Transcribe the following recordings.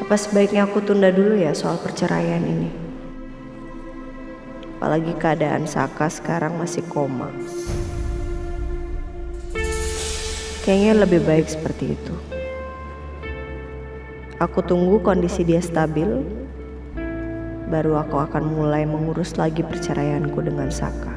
Apa sebaiknya aku tunda dulu ya soal perceraian ini? Apalagi keadaan Saka sekarang masih koma. Kayaknya lebih baik seperti itu. Aku tunggu kondisi dia stabil, baru aku akan mulai mengurus lagi perceraianku dengan Saka.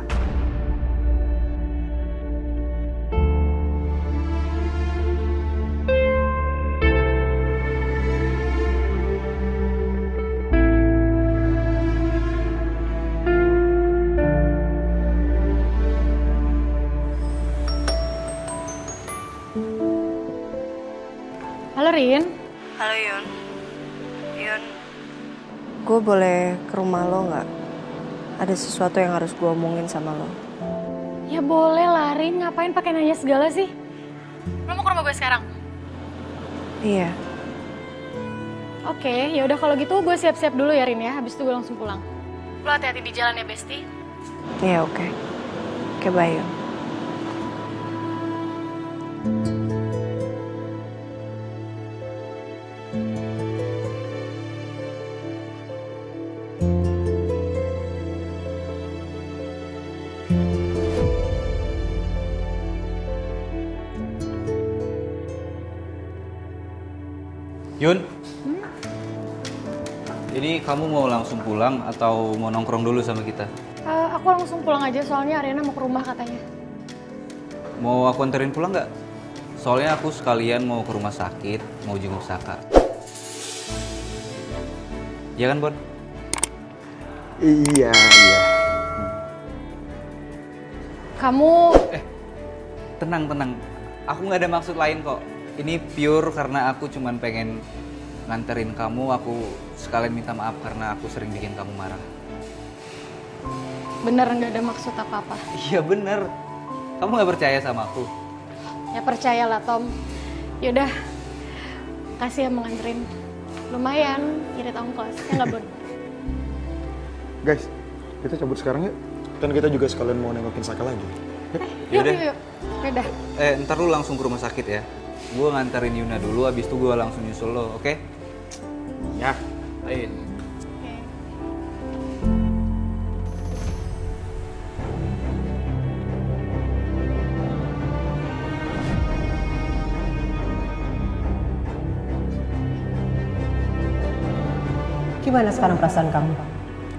Halo Rin. Halo Yun. Yun, gue boleh ke rumah lo gak? Ada sesuatu yang harus gue omongin sama lo. Ya boleh lah Rin, ngapain pakai nanya segala sih? Lo mau ke rumah gue sekarang? Iya. Oke, ya udah kalau gitu gue siap-siap dulu ya Rin ya, habis itu gue langsung pulang. Lo hati-hati di jalan ya Besti. Iya, oke. Oke, bye Yun. Yun, ini kamu mau langsung pulang atau mau nongkrong dulu sama kita? Aku langsung pulang aja soalnya Arena mau ke rumah katanya. Mau aku anterin pulang nggak? Soalnya aku sekalian mau ke rumah sakit, mau jenguk Saka. Iya kan, Bon? Iya. Kamu, Tenang. Aku nggak ada maksud lain kok. Ini pure karena aku cuman pengen nganterin kamu, aku sekalian minta maaf karena aku sering bikin kamu marah. bener nggak ada maksud apa-apa. Iya bener. Kamu nggak percaya sama aku? Ya percayalah Tom. Yaudah, kasih ya menganterin. Lumayan, irit ongkos, ya nggak Bon? Guys, kita cabut sekarang yuk. Kan kita juga sekalian mau nengokin Saka lagi. Yuk, Yaudah. yuk. Yaudah. Ntar lu langsung ke rumah sakit ya. Gue nganterin Yuna dulu, abis itu gue langsung nyusul lo, oke? Ya, lain. Gimana sekarang perasaan kamu?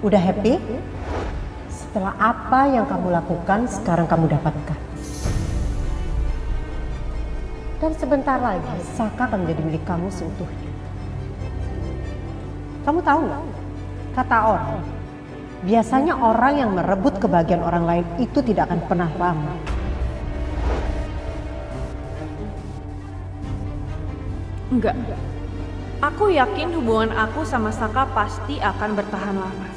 Udah happy? Setelah apa yang kamu lakukan, sekarang kamu dapatkan. Dan sebentar lagi, Saka akan menjadi milik kamu seutuhnya. Kamu tahu nggak? Kata orang, biasanya orang yang merebut kebahagiaan orang lain itu tidak akan pernah lama. Enggak. Aku yakin hubungan aku sama Saka pasti akan bertahan lama.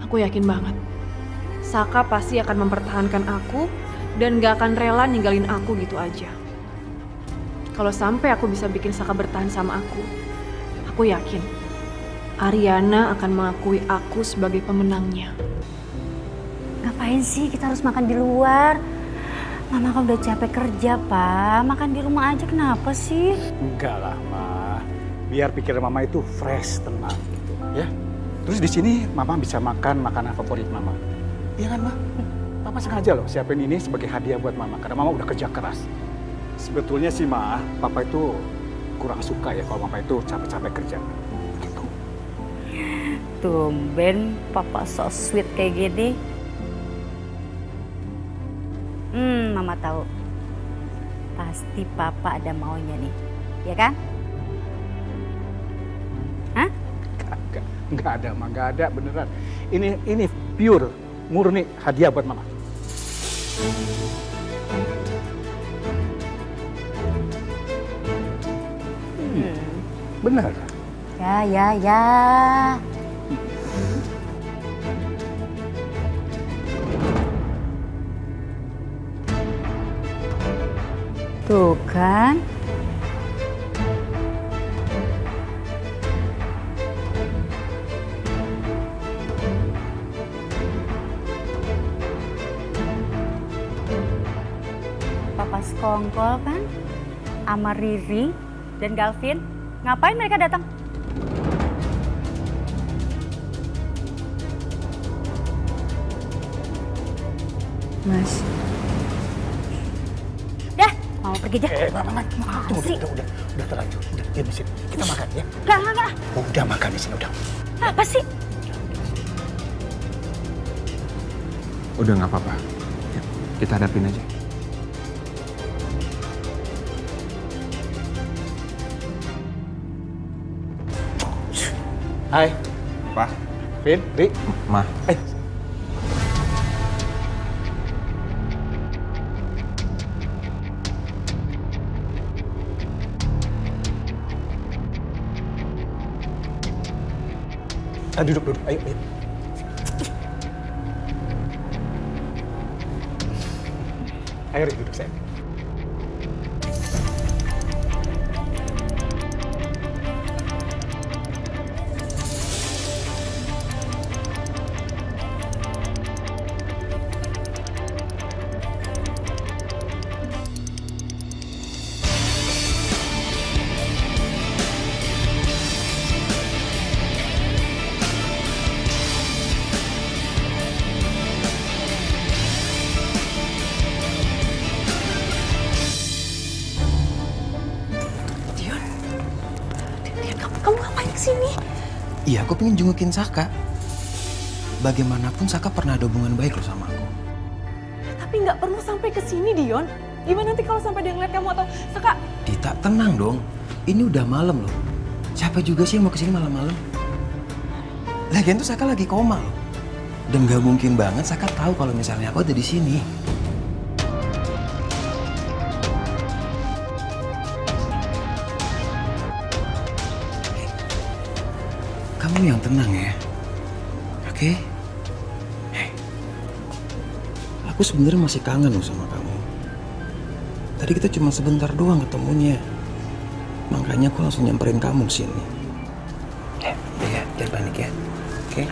Aku yakin banget. Saka pasti akan mempertahankan aku dan gak akan rela ninggalin aku gitu aja. Kalau sampai aku bisa bikin Saka bertahan sama aku yakin Ariana akan mengakui aku sebagai pemenangnya. Ngapain sih kita harus makan di luar? Mama kan udah capek kerja, Pak. Makan di rumah aja kenapa sih? Enggak lah, Ma. Biar pikiran Mama itu fresh, tenang gitu, ya. Terus di sini Mama bisa makan makanan favorit Mama. Iya kan, Ma? Papa sengaja loh siapin ini sebagai hadiah buat Mama karena Mama udah kerja keras. Sebetulnya sih, Ma, Papa itu kurang suka ya kalau Mama itu capek-capek kerja. Gitu. Tumben Papa so sweet kayak gini. Mama tahu. Pasti Papa ada maunya nih. Ya kan? Hah? Enggak ada, Ma. Enggak ada, beneran. Ini pure, murni hadiah buat Mama. Bener. Ya. Tuh kan. Papa Sekongkol kan? Sama Riri dan Galvin. Ngapain mereka datang? Mas, Dah, mau pergi aja. Mama, tunggu, sih? udah terlanjur. Udah, diam di sini. Kita makan ya. Enggak. Udah makan di sini, udah. Apa sih? Udah nggak apa-apa. Ya, kita hadapin aja. Hai, Pak, Vin, Ri. Ma. Duduk. Ayo. Ayo, Ri, duduk sayang. Kamu ngapain kesini? Iya, aku pengen jengukin Saka. Bagaimanapun Saka pernah ada hubungan baik loh sama aku. Tapi nggak perlu sampai ke sini, Dion. Gimana nanti kalau sampai dia ngeliat kamu atau Saka? Dita, tenang dong. Ini udah malam loh. Siapa juga sih yang mau kesini malam-malam? Lagian tuh Saka lagi koma loh. Dan gak mungkin banget Saka tahu kalau misalnya aku ada di sini. Kamu yang tenang ya, oke? Hey, aku sebenarnya masih kangen loh sama kamu. Tadi kita cuma sebentar doang ketemunya, makanya aku langsung nyamperin kamu sini. Jangan panik ya, oke?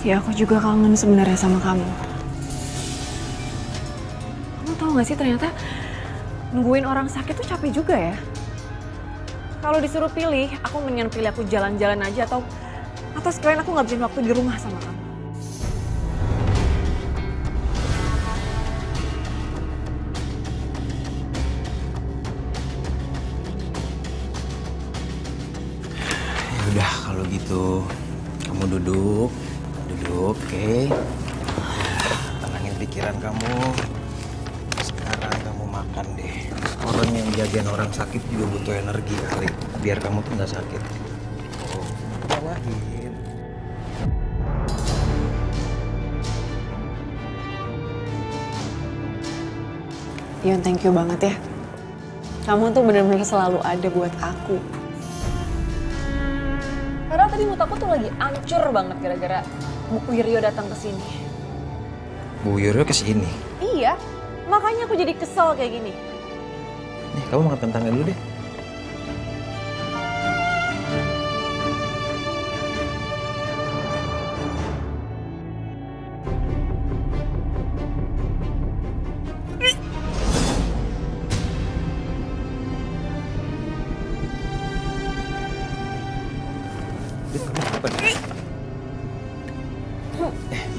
Ya aku juga kangen sebenarnya sama kamu. Kamu tahu gak sih ternyata nungguin orang sakit tuh capek juga ya. Kalau disuruh pilih, aku mendingan pilih aku jalan-jalan aja atau sekalian aku ngabisin waktu di rumah sama kamu. Ya udah kalau gitu, kamu duduk, oke? Tenangin pikiran kamu. Sekarang kamu makan deh. Orang yang jagain orang sakit juga butuh energi kali, biar kamu tuh nggak sakit. Oh, bawain. Dion, thank you banget ya. Kamu tuh bener-bener selalu ada buat aku. Padahal tadi mood aku tuh lagi ancur banget gara-gara Bu Wiryo datang ke sini. Bu Yuryo kesini. Iya, makanya aku jadi kesel kayak gini. Nih, kamu makan kentangnya dulu deh.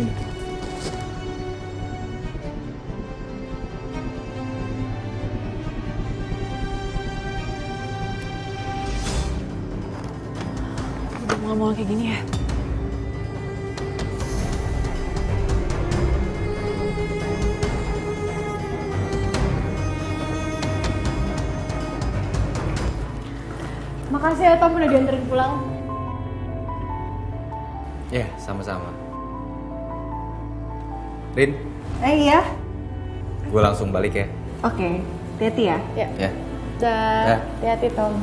Minum. Udah mual-mual kayak gini ya. Makasih ya Tom udah dianterin pulang. Ya, sama-sama. Rin, iya. gue langsung balik ya. Oke, hati-hati ya. Ya. Dah, hati-hati Tom.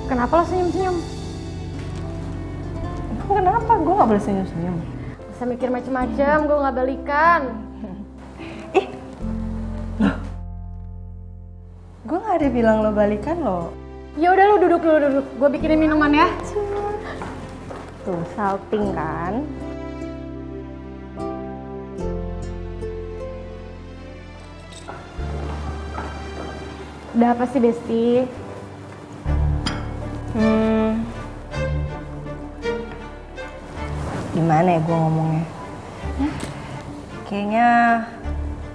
Kenapa lo senyum-senyum? Kenapa? Gue gak boleh senyum-senyum. Bisa mikir macem-macem, gue gak balikan. Gue gak ada bilang lo balikan lo. Ya udah lu duduk dulu, duduk. Gue bikinin minuman ya. Tuh, salting kan. Udah apa sih, Besti? Gimana ya gue ngomongnya? Kayaknya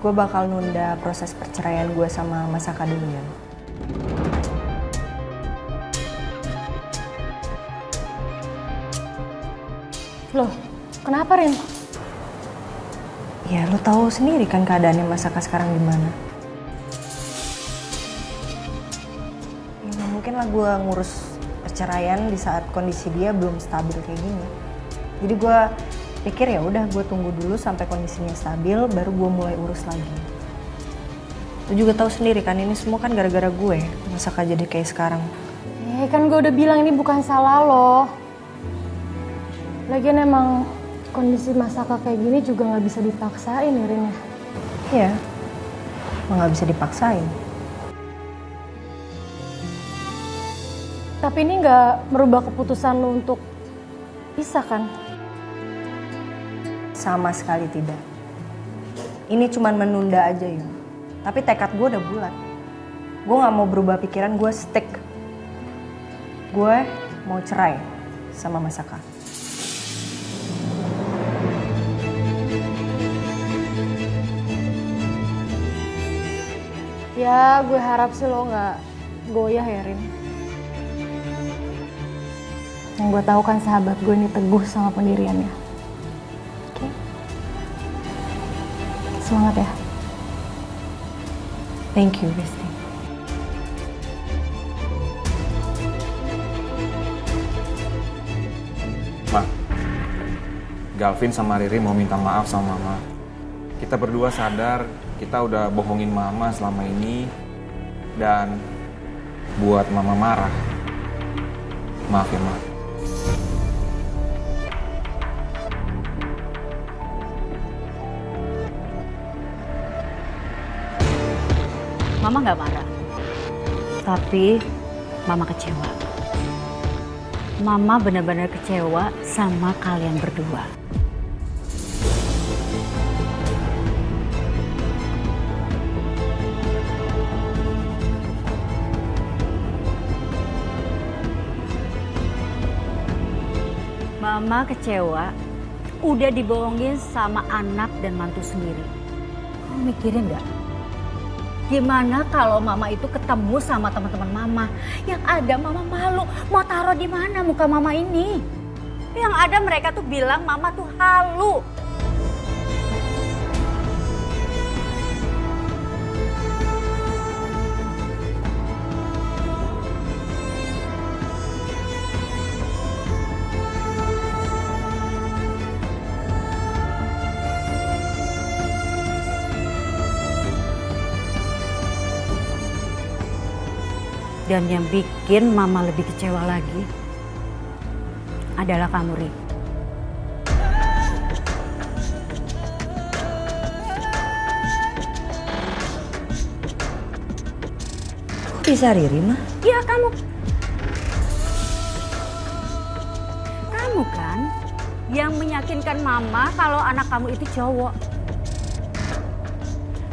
gue bakal nunda proses perceraian gue sama Mas Saka dulu ya. Loh, kenapa Rin? Ya lo tahu sendiri kan keadaannya Mas Saka sekarang gimana. Ya gak mungkin lah gue ngurus perceraian di saat kondisi dia belum stabil kayak gini. Jadi gue pikir ya udah gue tunggu dulu sampai kondisinya stabil, baru gue mulai urus lagi. Lo juga tahu sendiri kan ini semua kan gara-gara gue, Mas Saka jadi kayak sekarang. Kan gue udah bilang ini bukan salah lo. Lagian emang kondisi Mas Saka kayak gini juga nggak bisa dipaksain ya, Rin ya? Iya, emang nggak bisa dipaksain. Tapi ini nggak merubah keputusan lo untuk pisah kan? Sama sekali tidak. Ini cuman menunda aja ya. Tapi tekad gue udah bulat. Gue gak mau berubah pikiran, gue stick. Gue mau cerai sama Mas Saka. Ya gue harap sih lo nggak goyah ya, Rin. Yang gue tahu kan sahabat gue ini teguh sama pendiriannya. Semangat ya. Thank you, Besti. Ma, Galvin sama Riri mau minta maaf sama Mama. Kita berdua sadar kita udah bohongin Mama selama ini dan buat Mama marah. Maaf ya, Ma. Mama nggak marah, tapi Mama kecewa. Mama benar-benar kecewa sama kalian berdua. Mama kecewa, udah dibohongin sama anak dan mantu sendiri. Kamu mikirin nggak? Gimana kalau Mama itu ketemu sama teman-teman Mama? Yang ada Mama malu, mau taruh di mana muka Mama ini? Yang ada mereka tuh bilang Mama tuh halu. Dan yang bikin Mama lebih kecewa lagi adalah kamu, Ri. Bisa Riri, mah? Iya, kamu. Kamu kan yang meyakinkan Mama kalau anak kamu itu cowok.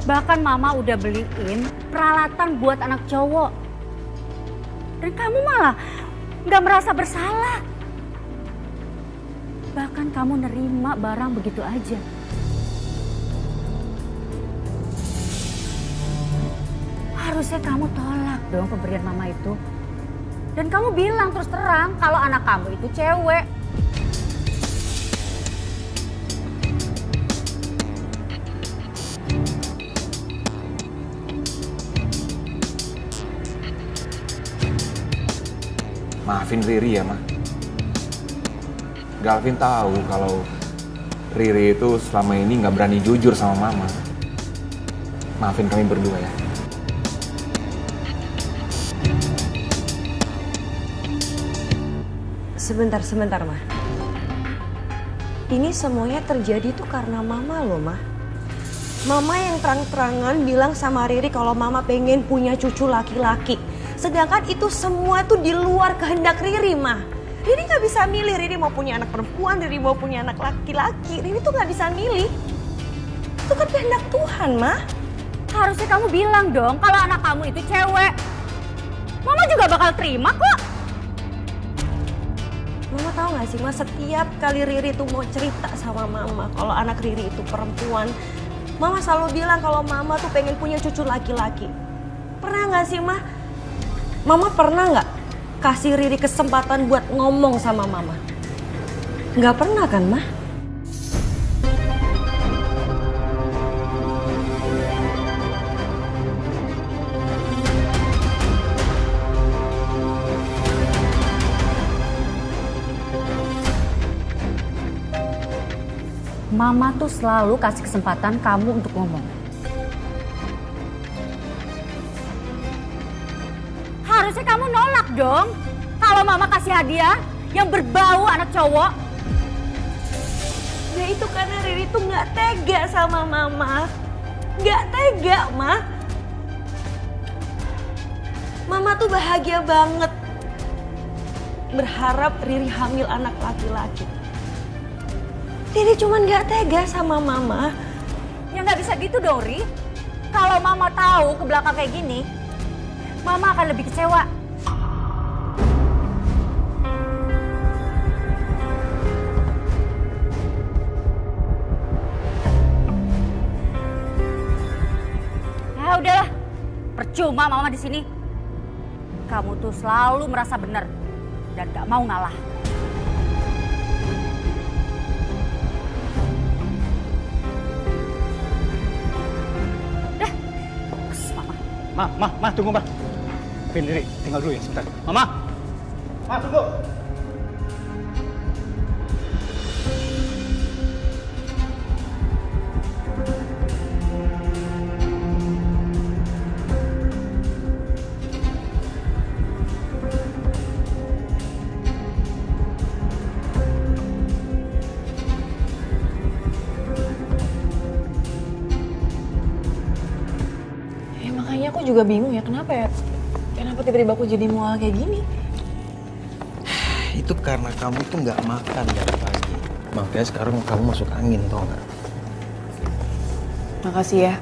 Bahkan Mama udah beliin peralatan buat anak cowok. Dan kamu malah gak merasa bersalah. Bahkan kamu nerima barang begitu aja. Harusnya kamu tolak dong pemberian Mama itu. Dan kamu bilang terus terang kalau anak kamu itu cewek. Maafin Riri ya, Ma. Galvin tahu kalau Riri itu selama ini nggak berani jujur sama Mama. Maafin kami berdua ya. Sebentar, Ma. Ini semuanya terjadi tuh karena Mama loh, Ma. Mama yang terang-terangan bilang sama Riri kalau Mama pengen punya cucu laki-laki. Sedangkan itu semua tuh di luar kehendak Riri, Ma. Riri gak bisa milih, Riri mau punya anak perempuan, Riri mau punya anak laki-laki. Riri tuh gak bisa milih. Itu kan kehendak Tuhan, Ma. Harusnya kamu bilang dong kalau anak kamu itu cewek. Mama juga bakal terima kok. Mama tahu gak sih, Mas, setiap kali Riri tuh mau cerita sama Mama kalau anak Riri itu perempuan, Mama selalu bilang kalau Mama tuh pengen punya cucu laki-laki. Pernah gak sih, Ma? Mama pernah gak kasih Riri kesempatan buat ngomong sama Mama? Gak pernah kan, Ma? Mama tuh selalu kasih kesempatan kamu untuk ngomong. Harusnya kamu nolak dong kalau Mama kasih hadiah yang berbau anak cowok. Ya itu karena Riri tuh gak tega sama Mama. Gak tega, Ma. Mama tuh bahagia banget berharap Riri hamil anak laki-laki. Riri cuman gak tega sama Mama. Ya nggak bisa gitu dong, Ri. Kalau Mama tahu ke belakang kayak gini, Mama akan lebih kecewa. Ya udahlah, percuma Mama di sini. Kamu tuh selalu merasa benar dan gak mau ngalah. Ma, tunggu, Ma. Vin, Riri, tinggal dulu ya sebentar. Mama! Ma, tunggu! Makanya aku juga bingung ya, kenapa tiba-tiba aku jadi mual kayak gini. Itu karena kamu tuh nggak makan dari pagi. Makanya sekarang kamu masuk angin, tau nggak? Makasih ya.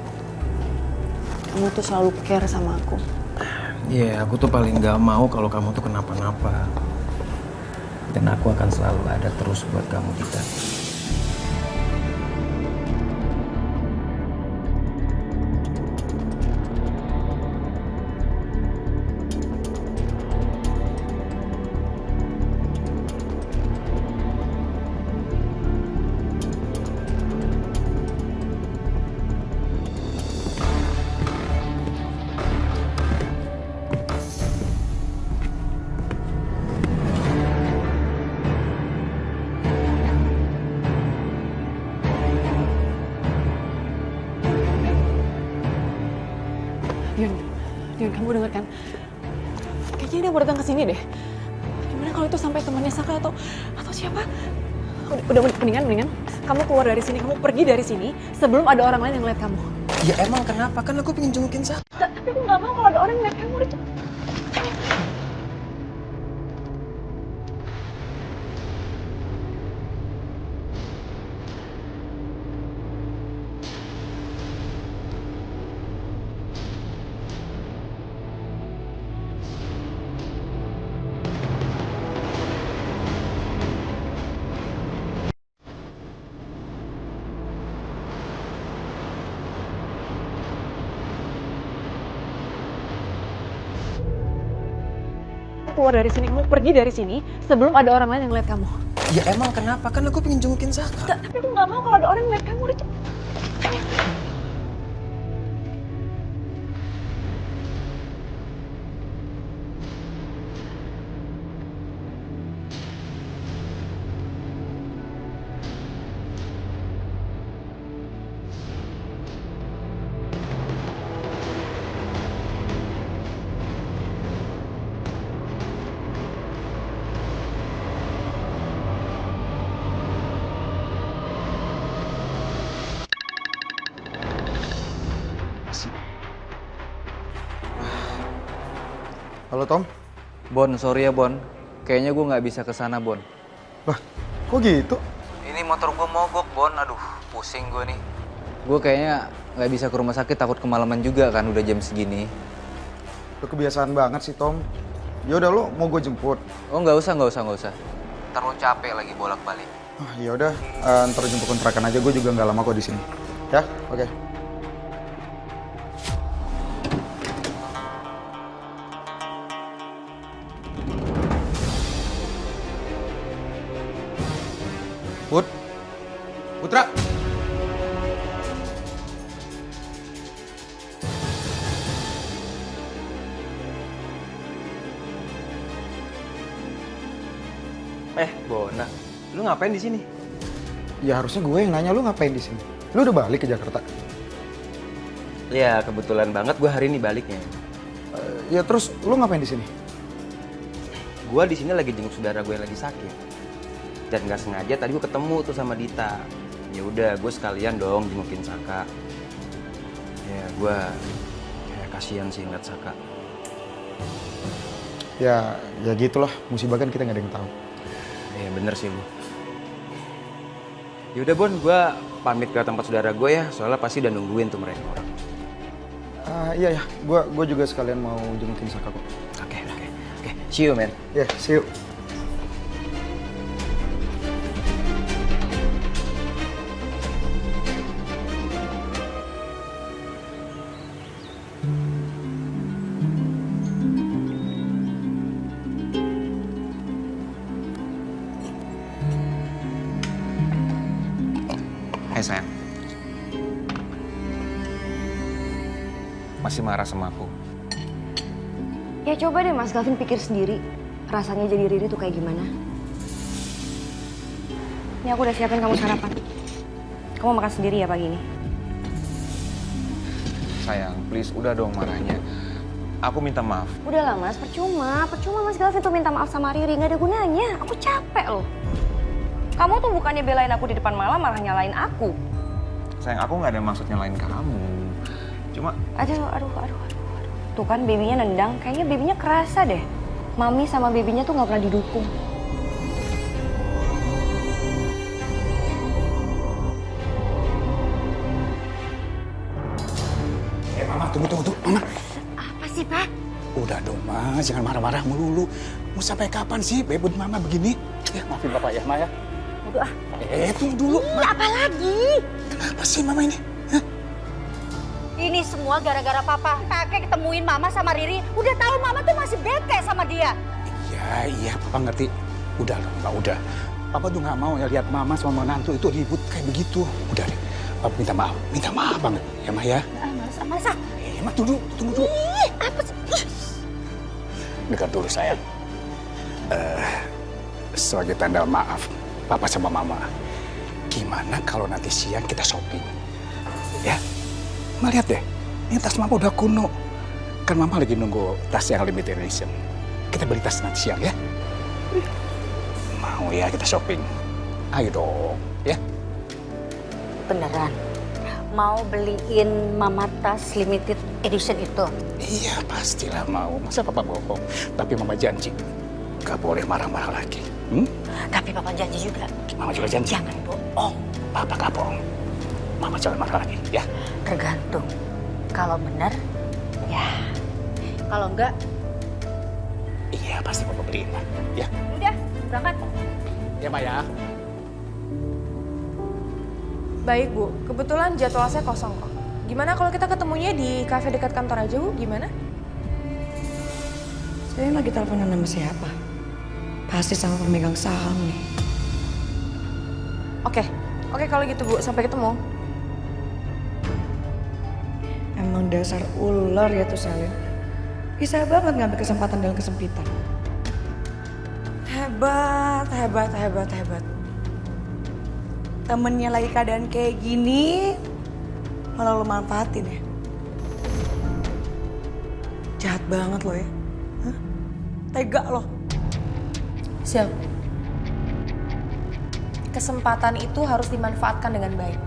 Kamu tuh selalu care sama aku. Iya, aku tuh paling nggak mau kalau kamu tuh kenapa-napa. Dan aku akan selalu ada terus buat kamu, Dita. Dion, kamu denger kan? Kayaknya dia mau datang ke sini deh. Gimana kalau itu sampai temannya Saka atau siapa? Udah mendingan kamu keluar dari sini, kamu pergi dari sini sebelum ada orang lain yang ngeliat kamu. Ya emang kenapa? Kan aku pengen jengukin Saka. Tapi aku nggak mau kalau ada orang yang ngeliat kamu. Udah cepet. Keluar dari sini, kamu pergi dari sini sebelum ada orang lain yang ngeliat kamu. Ya emang kenapa? Kan aku pengen jengukin Saka. Tapi aku nggak mau kalau ada orang yang ngeliat kamu. Udah cepet. Halo Tom. Bon, sorry ya Bon. Kayaknya gue nggak bisa kesana Bon. Lah, kok gitu? Ini motor gue mogok Bon. Aduh, pusing gue nih. Gue kayaknya nggak bisa ke rumah sakit, takut kemalaman juga kan udah jam segini. Lu kebiasaan banget sih Tom. Ya udah lo mau gue jemput? Oh nggak usah. Ntar lo capek lagi bolak-balik. Ya udah, ntar jemput kontrakan aja. Gue juga nggak lama kok di sini. Ya, oke. Putra. Bona, lu ngapain di sini? Ya harusnya gue yang nanya, lu ngapain di sini? Lu udah balik ke Jakarta? Ya kebetulan banget gue hari ini baliknya. Ya terus lu ngapain di sini? Gue di sini lagi jenguk saudara gue yang lagi sakit. Dan nggak sengaja tadi gue ketemu tuh sama Dita. Ya udah, gue sekalian dong jengukin Saka. Ya gue kasihan sih ngeliat Saka. Ya gitulah, musibah kan kita nggak ada yang tahu. Ya bener sih lu. Yaudah Bon, gue pamit ke tempat saudara gue ya, soalnya pasti udah nungguin tuh mereka orang. Iya, gue juga sekalian mau jengukin Saka kok. Oke, see you man. Ya, see you. Hai sayang. Masih marah sama aku? Ya coba deh Mas Gavin pikir sendiri. Rasanya jadi Riri tuh kayak gimana. Ini aku udah siapin kamu sarapan. Kamu makan sendiri ya pagi ini? Sayang, please udah dong marahnya. Aku minta maaf. Udahlah Mas, percuma Mas Gavin tuh minta maaf sama Riri. Nggak ada gunanya, aku capek loh. Kamu tuh bukannya belain aku di depan malah nyalain aku. Sayang, aku nggak ada maksud nyalain kamu. Cuma... Aduh. Tuh kan babynya nendang, kayaknya babynya kerasa deh. Mami sama babynya tuh nggak pernah didukung. Mama, tunggu. Mama. Apa sih, Pak? Udah dong, Ma. Jangan marah-marah melulu. Mau sampai kapan sih bebut Mama begini? Ya, maafin Bapak ya, Ma ya. Udah ah. Tunggu dulu. Apa lagi? Kenapa sih Mama ini? Hah? Ini semua gara-gara Papa. Kakek ketemuin Mama sama Riri. Udah tahu Mama tuh masih bete sama dia. Iya, Papa ngerti. Udah loh, Mbak, udah. Papa tuh nggak mau ya lihat Mama sama menantu itu ribut kayak begitu. Udah deh, Papa minta maaf banget ya, Ma ya. Masa? Ma, tunggu dulu. Ih, apa sih? Dengar dulu sayang. Sebagai tanda maaf, Papa sama Mama. Gimana kalau nanti siang kita shopping? Ya, Ma lihat deh. Ini tas Mama udah kuno. Kan Mama lagi nunggu tas yang limited edition. Kita beli tas nanti siang ya. Mau ya kita shopping? Ayo dong, ya. Beneran? Mau beliin Mama tas limited edition itu? Iya, pastilah mau. Masa Papa bohong? Tapi Mama janji, gak boleh marah-marah lagi. Tapi Papa janji juga. Mama juga janji. Jangan bohong. Papa gak bohong. Mama jangan marah lagi, ya. Tergantung. Kalau benar, ya. Kalau enggak, iya pasti Papa beliin, Ma. Ya. udah berangkat. Ya, Ma ya. Baik Bu, kebetulan jadwal saya kosong kok. Gimana kalau kita ketemunya di kafe dekat kantor aja Bu, gimana? Saya lagi teleponan sama siapa? Pasti sama pemegang saham nih. Oke kalau gitu Bu, sampai ketemu. Emang dasar ular ya tuh Salim. Bisa banget ngambil kesempatan dalam kesempitan. Hebat. Temennya lagi keadaan kayak gini, malah lo manfaatin ya. Jahat banget lo ya. Hah? Tega lo. Sil, kesempatan itu harus dimanfaatkan dengan baik.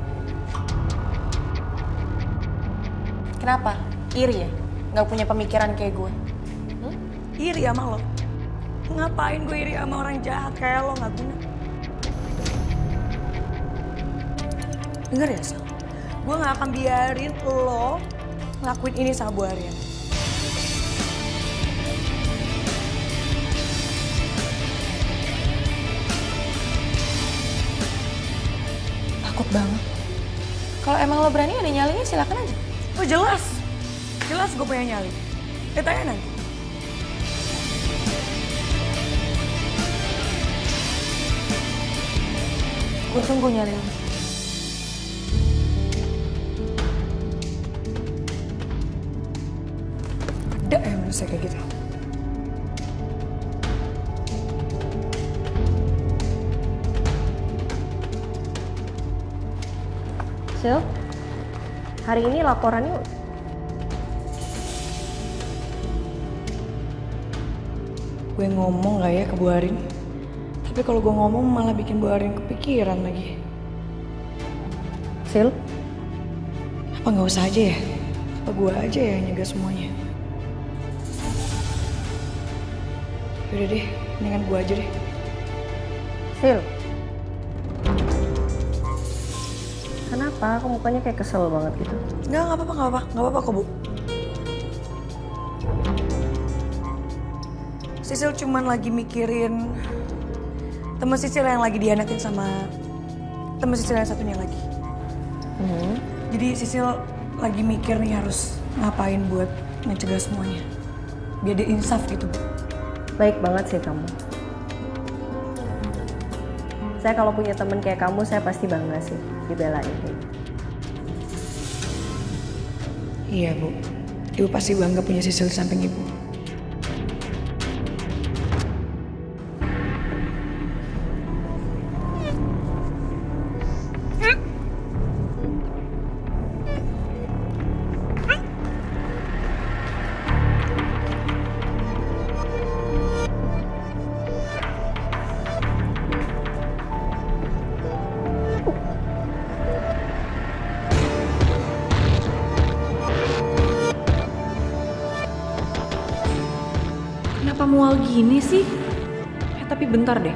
Kenapa? Iri ya? Nggak punya pemikiran kayak gue? Iri sama lo. Ngapain gue iri sama orang jahat kayak lo, nggak guna. Dengar ya Sal, Gue gak akan biarin lo ngelakuin ini sama Bu Aryan. Takut banget. Kalau emang lo berani ada nyalinya silakan aja. Oh jelas. Jelas gue punya nyali. Tanya nanti. Gue tunggu nyali lo. Ada ya manusia kayak gitu. Sil, hari ini laporannya Gue ngomong gak ya ke Bu Arin? Tapi kalau gue ngomong malah bikin Bu Arin kepikiran lagi. Sil, Apa gak usah aja ya? Apa gue aja ya yang nyegah semuanya? Yaudah deh, mendingan gue aja deh. Sil. Kenapa? Kok mukanya kayak kesel banget gitu? Nggak apa-apa kok Bu. Sisil cuman lagi mikirin temen Sisil yang lagi dihianatin sama temen Sisil yang satunya lagi. Jadi Sisil lagi mikir nih harus ngapain buat mencegah semuanya. Biar dia insaf gitu Bu. Baik banget sih kamu. Saya kalau punya temen kayak kamu, saya pasti bangga sih dibelain kayak gitu. Iya Bu, Ibu pasti bangga punya Sisil di samping Ibu. Kenapa mual gini sih? Tapi bentar deh.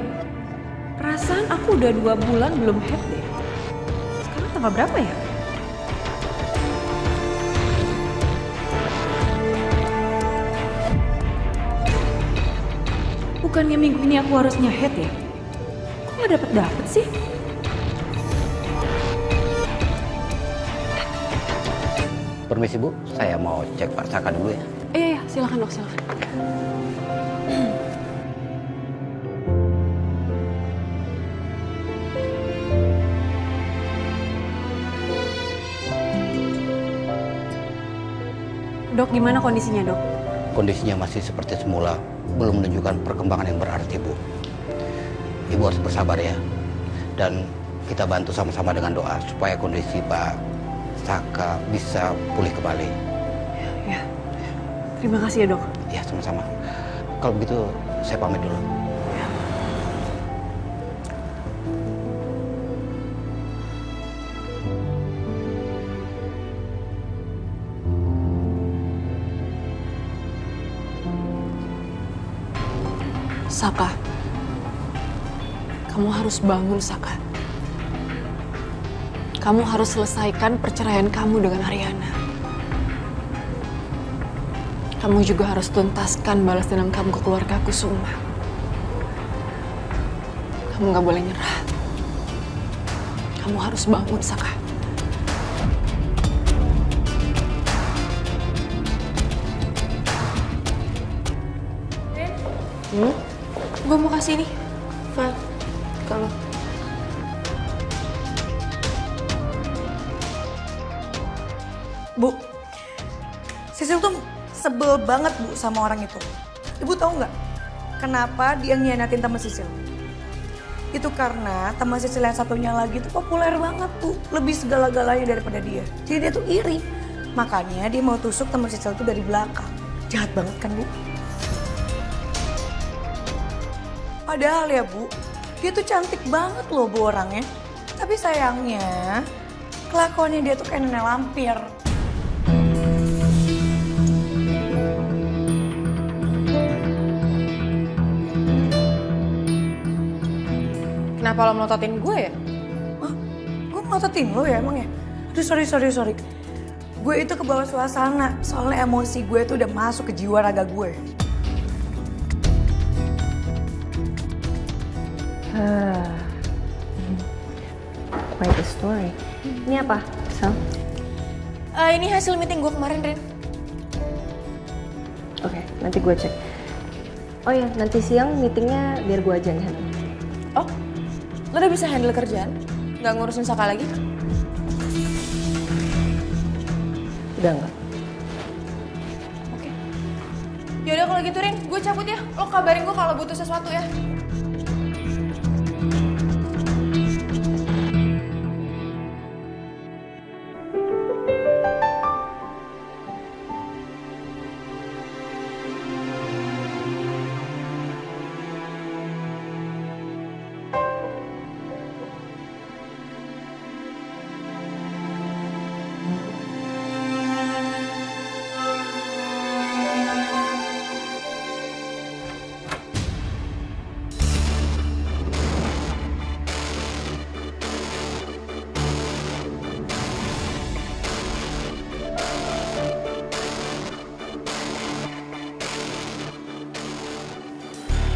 Perasaan aku udah 2 bulan belum head deh. Sekarang tanggal berapa ya? Bukannya minggu ini aku harusnya head ya? Kok gak dapet sih? Permisi Bu, saya mau cek Pak Saka dulu ya. Iya, silakan dok, silakan. Dok, gimana kondisinya dok? Kondisinya masih seperti semula, belum menunjukkan perkembangan yang berarti Bu. Ibu harus bersabar ya. Dan kita bantu sama-sama dengan doa supaya kondisi Pak Saka bisa pulih kembali. Ya. Terima kasih ya dok. Ya, sama-sama. Kalau begitu, saya pamit dulu. Saka, kamu harus bangun Saka. Kamu harus selesaikan perceraian kamu dengan Ariana. Kamu juga harus tuntaskan balas dendam kamu ke keluargaku Suma. Kamu gak boleh nyerah. Kamu harus bangun Saka. Gue mau kasih ini, Val, kalau Bu, Sisil tuh sebel banget Bu sama orang itu. Ibu tahu nggak kenapa dia ngianatin teman Sisil? Itu karena teman Sisil yang satunya lagi tuh populer banget Bu, lebih segala-galanya daripada dia. Jadi dia tuh iri, makanya dia mau tusuk teman Sisil tuh dari belakang. Jahat banget kan Bu? Padahal ya Bu, dia tuh cantik banget loh Bu orangnya. Tapi sayangnya, kelakuannya dia tuh kayak nenek lampir. kenapa lo melototin gue ya? Hah? Gue melototin lo ya emang ya? Aduh, sorry. Gue itu kebawa suasana, soalnya emosi gue tuh udah masuk ke jiwa raga gue. Quite a story. Ini apa, Sal? Ini hasil meeting gue kemarin, Rin. Oke, nanti gue cek. Oh ya, nanti siang meetingnya biar gue aja yang handle. Oh, lo udah bisa handle kerjaan? Nggak ngurusin Saka lagi? Udah enggak? Yaudah kalau gitu, Rin, gue cabut ya. Lo kabarin gue kalau butuh sesuatu ya.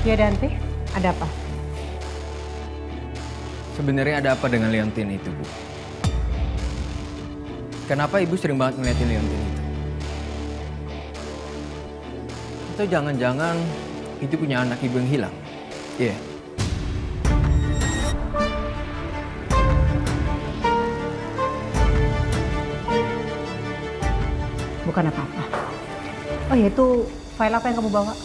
Ya Dante, ada apa? Sebenarnya ada apa dengan Leontin itu, Bu? Kenapa Ibu sering banget ngeliatin Leontin itu? Atau jangan-jangan itu punya anak Ibu yang hilang? Iya. Yeah. Bukan apa-apa. Oh ya, itu file apa yang kamu bawa?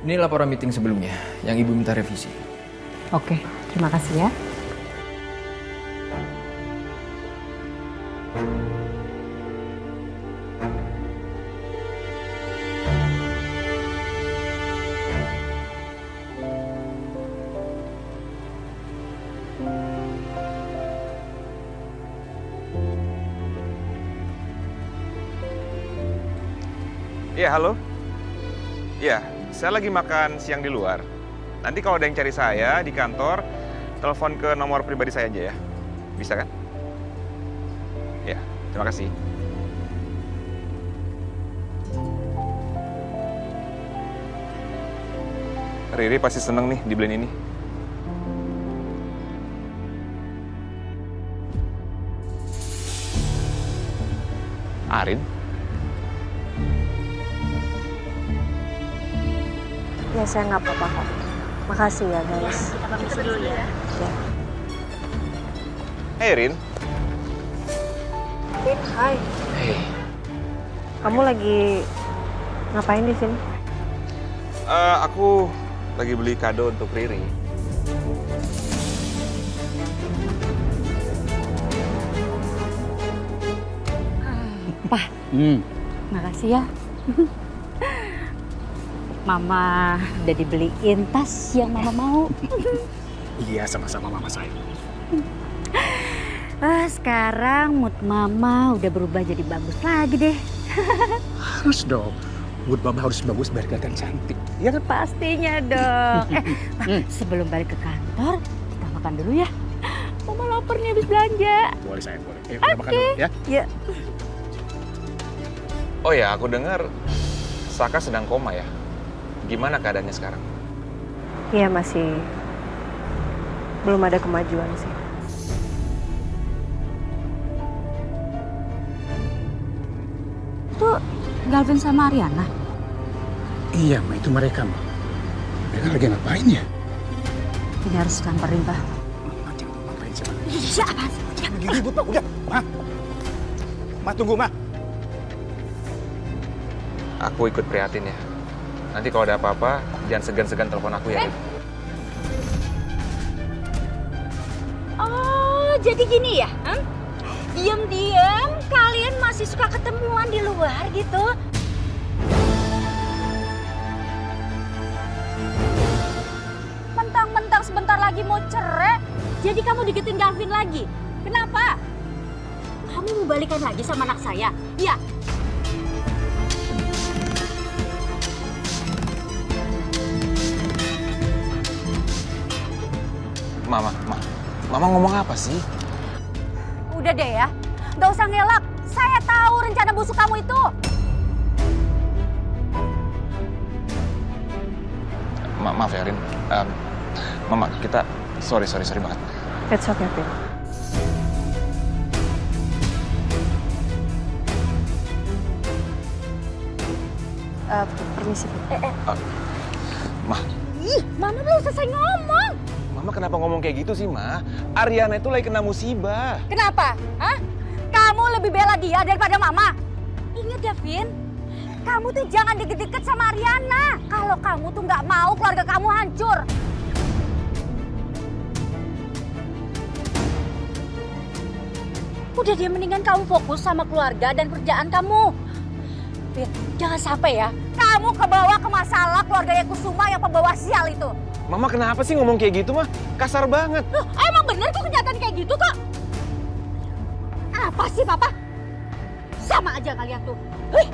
Ini laporan meeting sebelumnya yang Ibu minta revisi. Oke, terima kasih ya. Iya, halo. Iya, saya lagi makan siang di luar. Nanti kalau ada yang cari saya di kantor, telepon ke nomor pribadi saya aja ya. Bisa kan? Iya, terima kasih. Riri pasti seneng nih dibeliin ini. Arin? Ya saya nggak apa-apa kok. Makasih ya guys. Kita permisi dulu ya. Ya. Hey Rin. Rin, hai. Hey. Kamu lagi ngapain di sini? Aku lagi beli kado untuk Riri. Pak, makasih ya. Mama udah dibeliin tas yang Mama mau. Iya, sama-sama Mama saya. Sekarang mood Mama udah berubah jadi bagus lagi deh. Harus dong. Mood Mama harus bagus biar kelihatan cantik. Iya kan? Pastinya dong. Sebelum balik ke kantor, kita makan dulu ya. Mama lapar nih habis belanja. Boleh sayang, boleh. Kita makan dulu ya. Ya. Oh ya, aku dengar Saka sedang koma ya. Gimana keadaannya sekarang? Iya masih belum ada kemajuan sih. Itu Galvin sama Ariana? Iya, Ma, itu mereka, Ma. Mereka lagi ngapain ya? Ini harus samperin, Pak. Ngapain sih, Ma? Iya, apaan sih? Lagi ribut, Ma. Udah, Ma. Ma, tunggu, Ma. Aku ikut prihatin ya. Nanti kalau ada apa-apa, jangan segan-segan telepon aku ya. Oh, jadi gini ya? Diam-diam kalian masih suka ketemuan di luar gitu? Mentang-mentang sebentar lagi mau cerai, jadi kamu deketin Galvin lagi. Kenapa? Kamu mau balikan lagi sama anak saya? Iya. Ma, Mama ngomong apa sih? Udah deh ya, nggak usah ngelak. Saya tahu rencana busuk kamu itu. Maaf ya, Rin. Mama, kita sorry banget. It's okay, Pin. Permisi, Pin. Ma, Ih, Mama belum selesai ngomong. Mama kenapa ngomong kayak gitu sih, Ma? Ariana itu lagi kena musibah. Kenapa? Hah? Kamu lebih bela dia daripada Mama. Ingat ya, Vin. Kamu tuh jangan deket-deket sama Ariana. Kalau kamu tuh nggak mau keluarga kamu hancur. Udah dia mendingan kamu fokus sama keluarga dan kerjaan kamu. Vin, jangan sampai ya kamu kebawa ke masalah keluarganya Kusuma yang pembawa sial itu. Mama kenapa sih ngomong kayak gitu, mah? Kasar banget. Loh, emang bener kok kenyataan kayak gitu kok. Apa sih, Papa? Sama aja kalian tuh. Hei.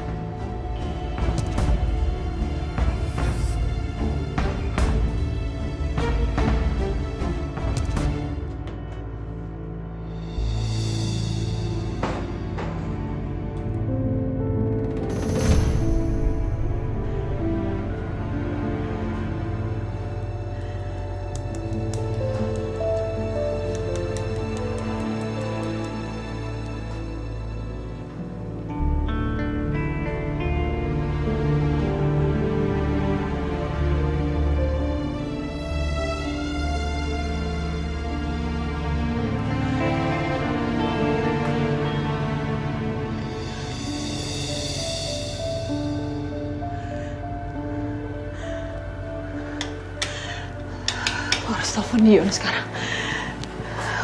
Gue harus telepon Dion sekarang.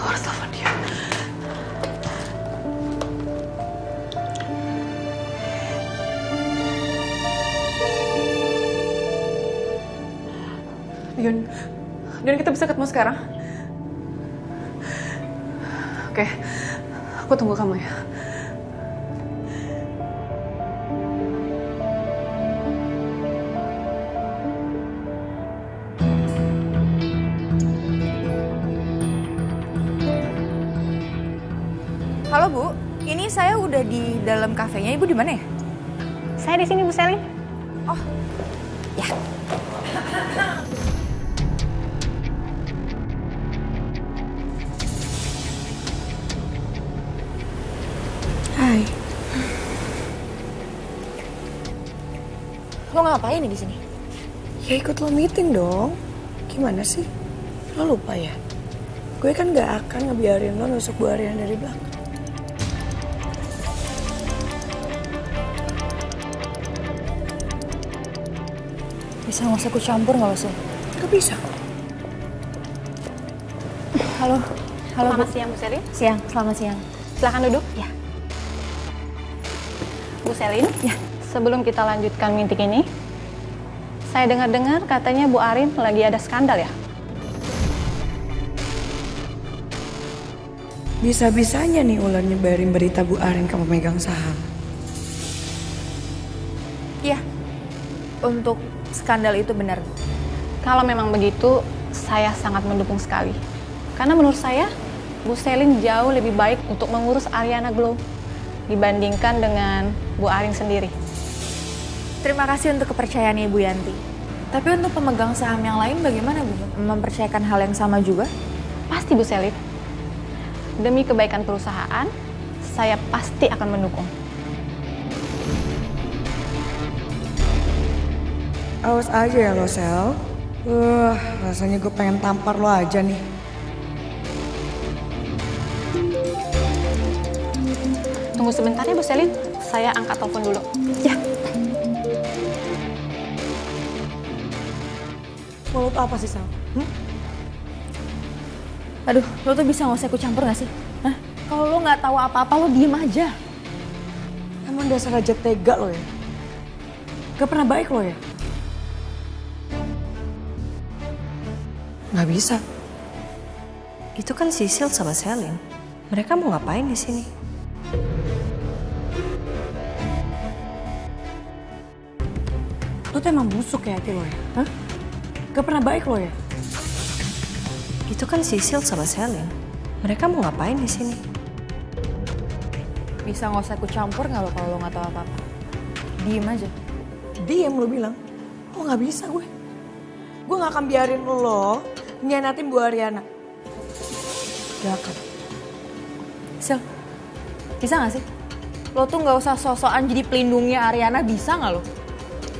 Gue harus telepon Dion. Dion, kita bisa ketemu sekarang? Oke, aku tunggu kamu ya. Halo Bu, ini saya udah di dalam kafenya. Ibu di mana ya? Saya di sini, Bu Selin. Oh, ya. Hai. Lo ngapain nih di sini? Ya ikut lo meeting dong. Gimana sih? Lo lupa ya? Gue kan gak akan ngebiarin lo nusuk Bu Ariana dari belakang. Bisa nggak usah aku campur nggak lo sih? Gak bisa. Halo, halo Selamat Bu. siang, Bu Selin. Siang, selamat siang. Silahkan duduk. Ya. Bu Selin, Ya. sebelum kita lanjutkan meeting ini, saya dengar-dengar katanya Bu Arin lagi ada skandal ya? Bisa-bisanya nih Ulan nyebarin berita Bu Arin ke pemegang saham. Iya, untuk skandal itu benar, Bu. Kalau memang begitu, saya sangat mendukung sekali. Karena menurut saya, Bu Selin jauh lebih baik untuk mengurus Ariana Glow dibandingkan dengan Bu Arin sendiri. Terima kasih untuk kepercayaannya Ibu Yanti. Tapi untuk pemegang saham yang lain bagaimana Bu? Mempercayakan hal yang sama juga? Pasti Bu Selin. Demi kebaikan perusahaan, saya pasti akan mendukung. Awas aja ya lo, Sel. Rasanya gue pengen tampar lo aja nih. Tunggu sebentar ya Bu Selin, saya angkat telepon dulu. Ya. Mau lo tuh apa sih, Sel? Aduh, lo tuh bisa nggak usah ikut campur nggak sih? Hah? Kalau lo nggak tahu apa-apa, lo diem aja. Emang dasar aja tega lo ya? Gak pernah baik lo ya? Nggak bisa. Itu kan Sisil sama Selin. Mereka mau ngapain di sini? Lo tuh emang busuk ya hati lo ya? Hah? Gak pernah baik lo ya? Itu kan Sisil sama Selin. Mereka mau ngapain di sini? Bisa nggak usah ikut campur nggak lo kalau lo nggak tahu apa-apa? Diem aja. Diem lo bilang? Oh nggak bisa gue. Gue nggak akan biarin lo nyianatin Bu Ariana. Gak akan. Sil, bisa nggak sih? Lo tuh nggak usah sosokan jadi pelindungnya Ariana, bisa nggak lo?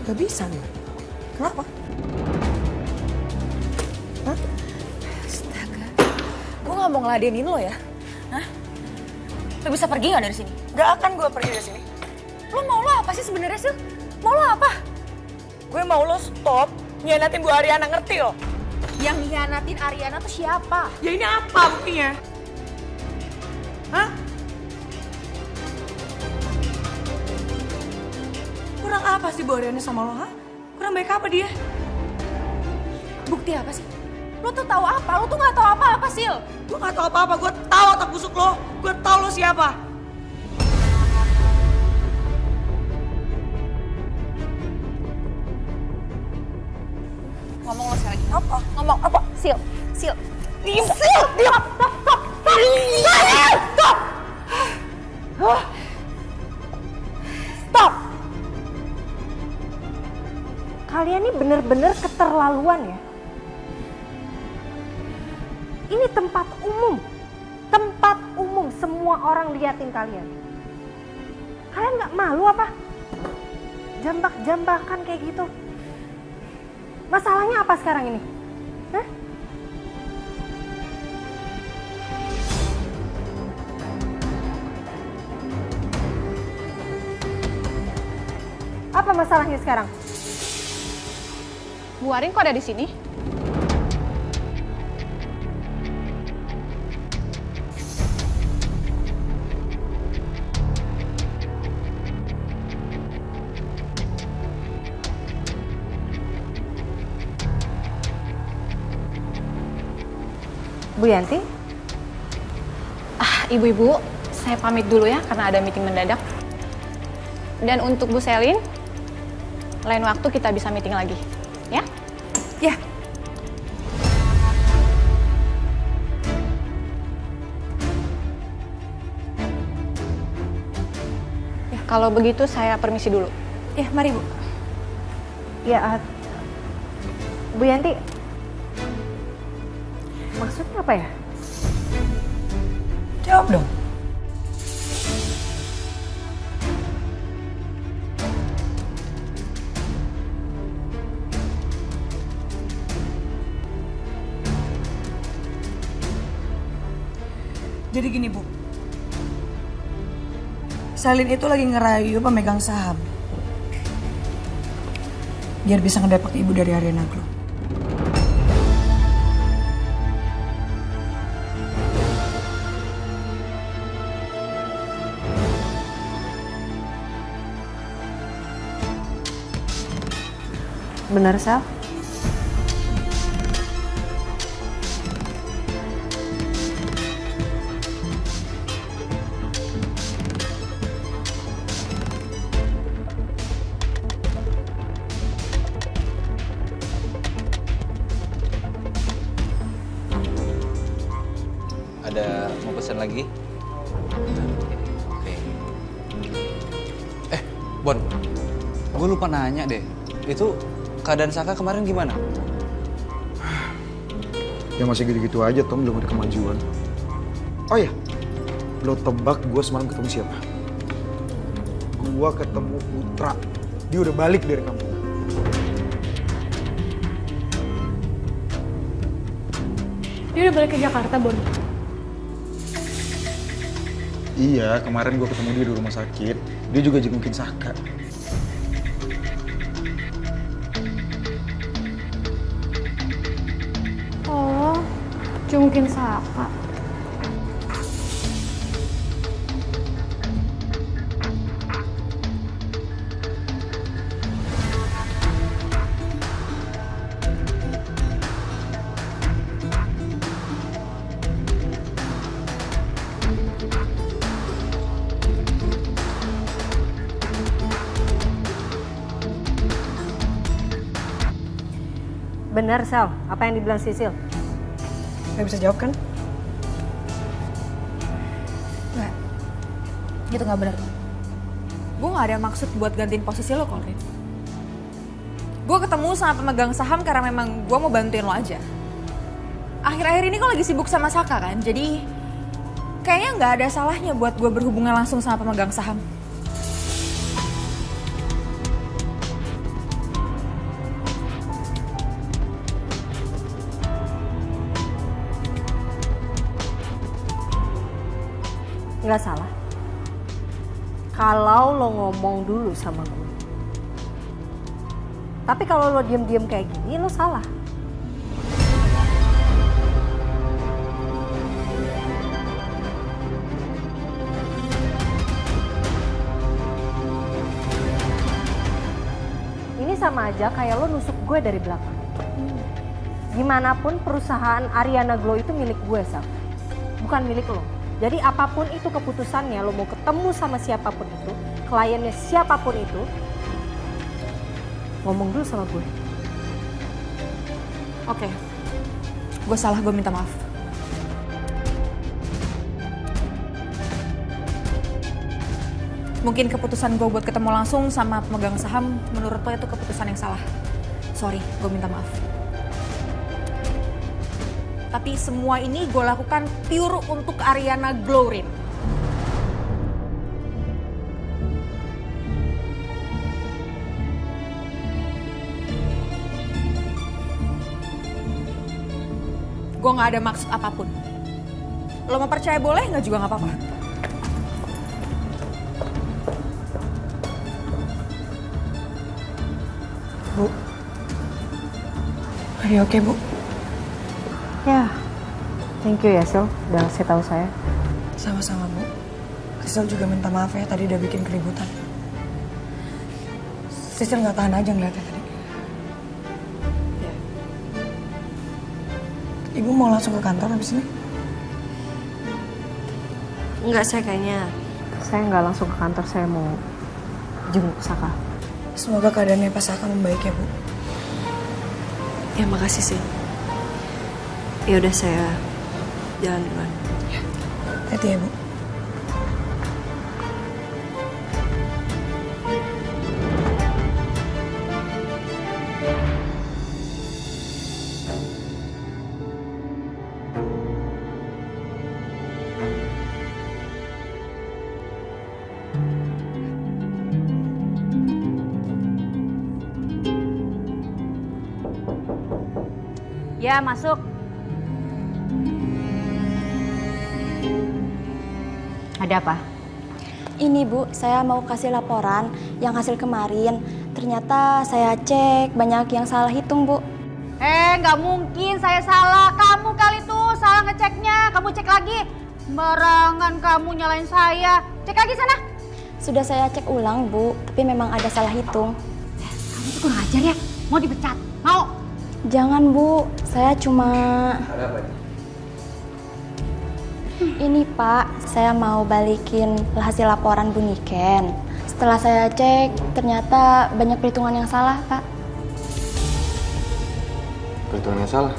Gak bisa gue. Kenapa? Hah? Astaga, gue nggak mau ngeladenin lo ya. Hah? Lo bisa pergi nggak dari sini? Gak akan gue pergi dari sini. Lo mau lo apa sih sebenarnya, Sil? Mau lo apa? Gue mau lo stop nyianatin Bu Ariana, ngerti lo? Yang nyianatin Ariana tuh siapa? Ya ini apa buktinya? Hah? Kurang apa sih Bu Ariana sama lo, ha? Kurang baik apa dia? Bukti apa sih? Lo tuh tahu apa? Lo tuh nggak tahu apa-apa, Sil. Gue nggak tahu apa-apa. Gue tahu otak busuk lo. Gue tahu lo siapa. Ngomong lo sekali lagi. Apa? Ngomong apa? Sil, Sil. Diam, Sil. Diam. Stop, stop. Stop. Stop! Kalian ini bener-bener keterlaluan ya. Ini tempat umum. Tempat umum, semua orang liatin kalian. Kalian nggak malu apa? Jambak-jambakan kayak gitu. Masalahnya apa sekarang ini? Hah? Apa masalahnya sekarang? Bu Arin kok ada di sini? Bu Yanti? Ibu-ibu, saya pamit dulu ya karena ada meeting mendadak. Dan untuk Bu Selin, lain waktu kita bisa meeting lagi, ya? Ya. Ya, kalau begitu saya permisi dulu. Ya, mari Bu. Ya, Bu Yanti. Maksudnya apa ya? Jawab dong. Jadi gini Bu, Selin itu lagi ngerayu pemegang saham biar bisa ngedapat ibu dari Ariana Glow. Benar, Sal? Ada mau pesan lagi? Oke. Bon, gue lupa nanya deh. Itu keadaan Saka kemarin gimana? Ya masih gitu-gitu aja Tom, belum ada kemajuan. Oh ya, lo tebak gue semalam ketemu siapa? Gue ketemu Putra. Dia udah balik dari kampung. Dia udah balik ke Jakarta, Bon. Iya, kemarin gue ketemu dia di rumah sakit. Dia juga jengukin Saka. Oh, jungkin Saka. Benar, Sal. Apa yang dibilang Sisil? Gak bisa jawab kan? Itu nggak benar. Gue nggak ada maksud buat gantiin posisi lo, Rin. Gue ketemu sama pemegang saham karena memang gue mau bantuin lo aja. Akhir-akhir ini kok lagi sibuk sama Saka kan, jadi kayaknya nggak ada salahnya buat gue berhubungan langsung sama pemegang saham. Nggak salah. Kalau lo ngomong dulu sama gue. Tapi kalau lo diem-diem kayak gini, lo salah. Ini sama aja kayak lo nusuk gue dari belakang. Gimanapun perusahaan Ariana Glow itu milik gue, Sal. Bukan milik lo. Jadi apapun itu keputusannya, lo mau ketemu sama siapapun itu, kliennya siapapun itu, ngomong dulu sama gue. Oke, gue salah, gue minta maaf. Mungkin keputusan gue buat ketemu langsung sama pemegang saham, menurut lo itu keputusan yang salah. Sorry, gue minta maaf. Tapi semua ini gue lakukan pure untuk Ariana Glow, Rin. Gue gak ada maksud apapun. Lo mau percaya boleh, nggak juga nggak apa-apa. Bu, are you okay, Bu? Ya, thank you ya Sil, udah ngasih tahu saya. Sama-sama, Bu. Sisil juga minta maaf ya, tadi udah bikin keributan. Sisil nggak tahan aja ngeliatnya tadi. Ya. Ibu mau langsung ke kantor habis ini? Enggak, saya kayaknya... Saya nggak langsung ke kantor, saya mau jenguk Saka. Semoga keadaannya Pak Saka membaik ya, Bu. Ya, makasih sih. Ya udah, saya jalan duluan. Ya. Hati ya, Bu. Ya, masuk. Ada apa? Ini Bu, saya mau kasih laporan yang hasil kemarin. Ternyata saya cek banyak yang salah hitung, Bu. Nggak mungkin saya salah. Kamu kali tuh salah ngeceknya. Kamu cek lagi. Sembarangan kamu nyalain saya. Cek lagi sana. Sudah saya cek ulang, Bu, tapi memang ada salah hitung. Kamu tuh kurang ajar ya. Mau dipecat? Mau? Jangan, Bu. Saya cuma... Ada apa ini? Ini Pak, saya mau balikin hasil laporan Bu Niken. Setelah saya cek, ternyata banyak perhitungan yang salah, Pak. Perhitungan yang salah?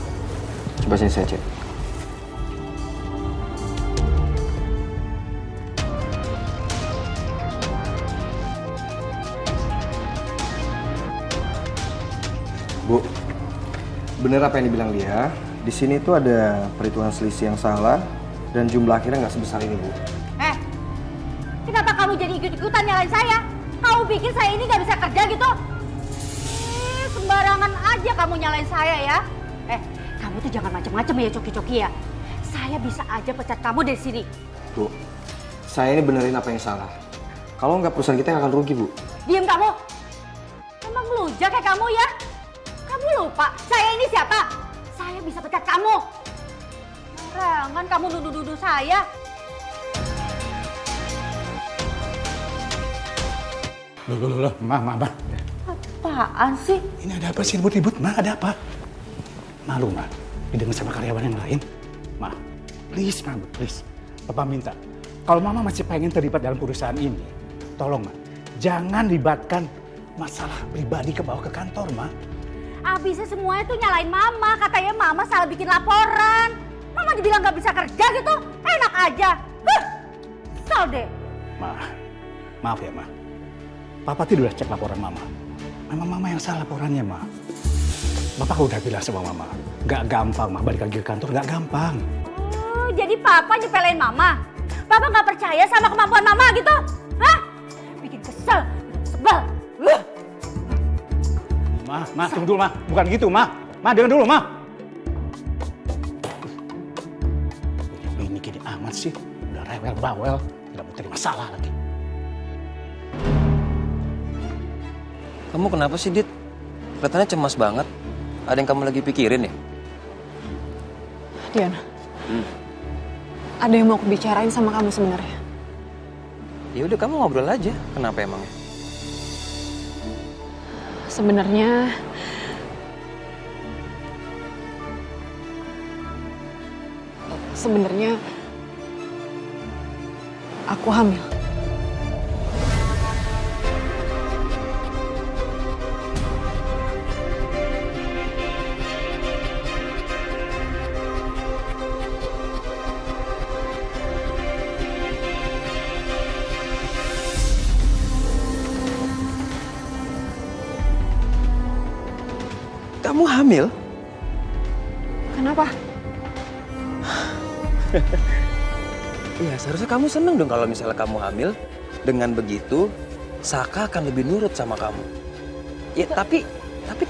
Coba sini saya cek. Bu, bener apa yang dibilang dia? Di sini tuh ada perhitungan selisih yang salah dan jumlah akhirnya nggak sebesar ini, Bu. Kenapa kamu jadi ikut-ikutan nyalain saya? Kamu bikin saya ini nggak bisa kerja gitu? Sembarangan aja kamu nyalain saya ya. Kamu tuh jangan macam-macam ya, coki-coki ya. Saya bisa aja pecat kamu dari sini. Bu, saya ini benerin apa yang salah. Kalau nggak perusahaan kita yang akan rugi, Bu. Diam kamu. Emang melunjak kayak kamu ya? Kamu lupa saya ini siapa? Saya bisa pecat kamu. Sembarangan kamu nuduh-nuduh saya. Loh, Ma. Apaan sih? Ini ada apa sih ribut-ribut, Ma? Ada apa? Malu, Ma, didengar sama karyawan yang lain. Ma, please, Ma, please. Papa minta, kalau Mama masih pengen terlibat dalam perusahaan ini, tolong, Ma, jangan libatkan masalah pribadi ke bawah ke kantor, Ma. Abisnya semuanya tuh nyalain Mama. Katanya Mama salah bikin laporan. Mama dibilang gak bisa kerja gitu, enak aja. Kesel deh. Maaf ya, Ma. Papa tadi udah cek laporan Mama. Memang Mama yang salah laporannya, Ma. Bapak udah bilang sama Mama, nggak gampang, Ma. Balik lagi ke kantor nggak gampang. Oh, jadi Papa nyepelin Mama? Papa nggak percaya sama kemampuan Mama gitu? Hah? Bikin kesel, sebel. Ma, tunggu dulu, Ma. Bukan gitu, Ma. Ma, dengar dulu, Ma. Ini gini amat sih. Udah rewel bawel, nggak mau terima masalah lagi. Kamu kenapa sih, Dit? Kelihatannya cemas banget. Ada yang kamu lagi pikirin ya? Dian, ada yang mau aku bicarain sama kamu sebenarnya. Ya udah, kamu ngobrol aja. Kenapa emang? Sebenarnya aku hamil. Kamu hamil? Kenapa? Iya, seharusnya kamu seneng dong kalau misalnya kamu hamil. Dengan begitu, Saka akan lebih nurut sama kamu. Ya, tapi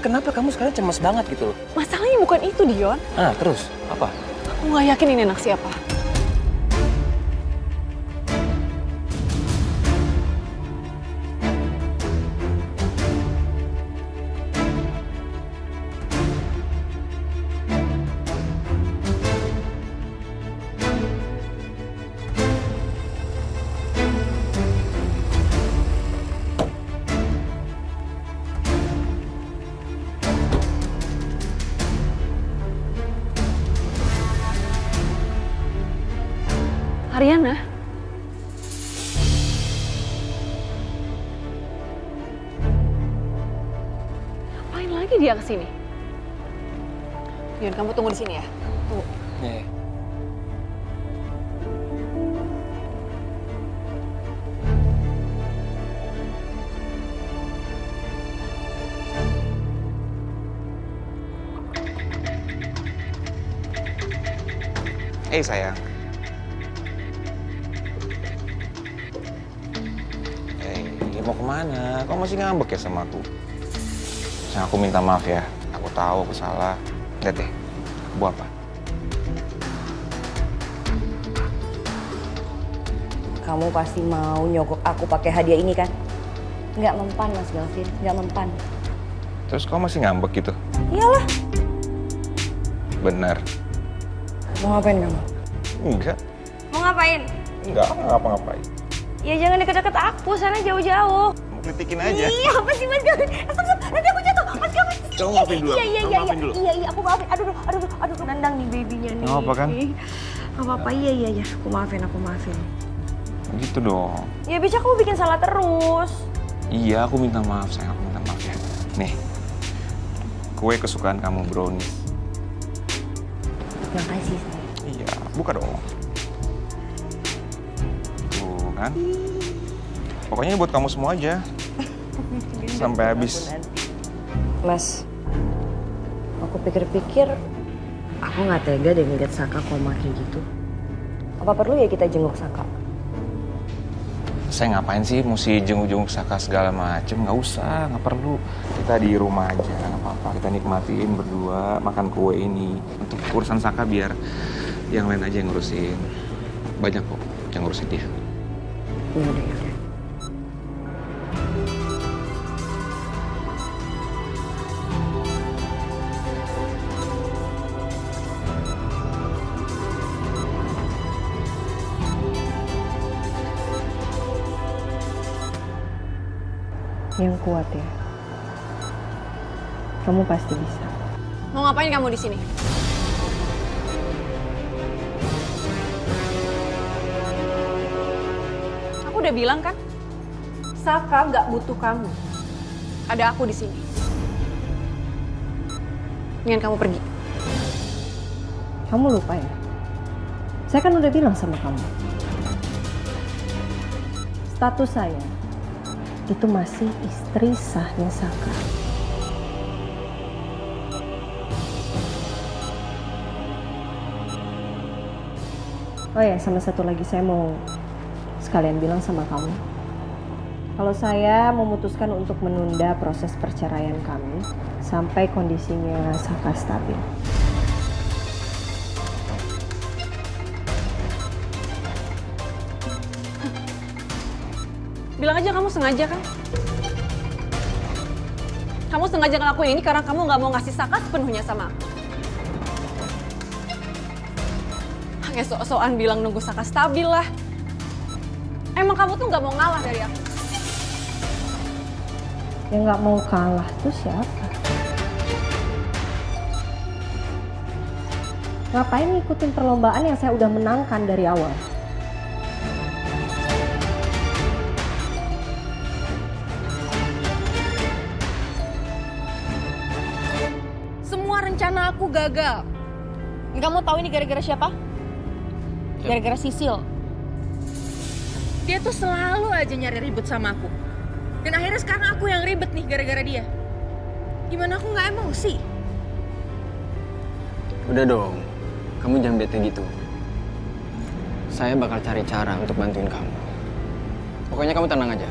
kenapa kamu sekarang cemas banget gitu loh? Masalahnya bukan itu, Dion. Ah, terus? Apa? Aku nggak yakin ini anak siapa. Ariana? Ngapain lagi dia kesini? Dion, kamu tunggu di sini ya. Tunggu. Nih. Sayang. Mau kemana? Kau masih ngambek ya sama aku? Sayang, aku minta maaf ya. Aku tahu aku salah. Lihat deh, buat apa? Kamu pasti mau nyogok aku pakai hadiah ini kan? Nggak mempan, Mas Galvin. Nggak mempan. Terus kau masih ngambek gitu? Iyalah. Bener. Mau ngapain kamu? Enggak. Mau ngapain? Enggak, ngapa-ngapain. Ya jangan deket-deket aku, sana jauh-jauh. Mau kritikin aja. Iya, apa sih Mas Gavin? Stop, nanti aku jatuh. Mas Gavin. Kamu maafin dulu. Iya, aku maafin. Aduh, nendang nih babynya nih. Nggak apa kan? Nggak apa-apa, iya. Aku maafin. Gitu dong. Ya bisa aku bikin salah terus. Iya, aku minta maaf, sayang. Aku minta maaf ya. Nih, kue kesukaan kamu, brownies. Makasih, sayang. Iya, buka dong. Tuh kan. Pokoknya buat kamu semua aja. Sampai habis. Mas, aku pikir-pikir aku nggak tega deh ngeliat Saka koma kayak gitu. Apa perlu ya kita jenguk Saka? Saya ngapain sih mesti jenguk-jenguk Saka segala macem? Nggak usah, nggak perlu. Kita di rumah aja, nggak apa-apa. Kita nikmatin berdua makan kue ini. Untuk urusan Saka biar yang lain aja yang ngurusin. Banyak kok yang ngurusin dia. Yaudah. Yang kuat ya. Kamu pasti bisa. Mau ngapain kamu di sini? Aku udah bilang kan, Saka nggak butuh kamu. Ada aku di sini. Mendingan kamu pergi. Kamu lupa ya? Saya kan udah bilang sama kamu. status saya itu masih istri sahnya Saka. Oh ya, sama satu lagi saya mau sekalian bilang sama kamu. Kalau saya memutuskan untuk menunda proses perceraian kami sampai kondisinya Saka stabil. Bilang aja kamu sengaja kan? Kamu sengaja ngelakuin ini karena kamu nggak mau ngasih Saka sepenuhnya sama aku. Kayak sok-sokan bilang nunggu Saka stabil lah. Emang kamu tuh nggak mau ngalah dari aku? Yang nggak mau kalah tuh siapa? Ngapain ngikutin perlombaan yang saya udah menangkan dari awal? Semua rencana aku gagal. Kamu tahu ini gara-gara siapa? Gara-gara Sisil. Dia tuh selalu aja nyari ribut sama aku. Dan akhirnya sekarang aku yang ribet nih gara-gara dia. Gimana aku nggak emosi? Udah dong, kamu jangan bete gitu. Saya bakal cari cara untuk bantuin kamu. Pokoknya kamu tenang aja.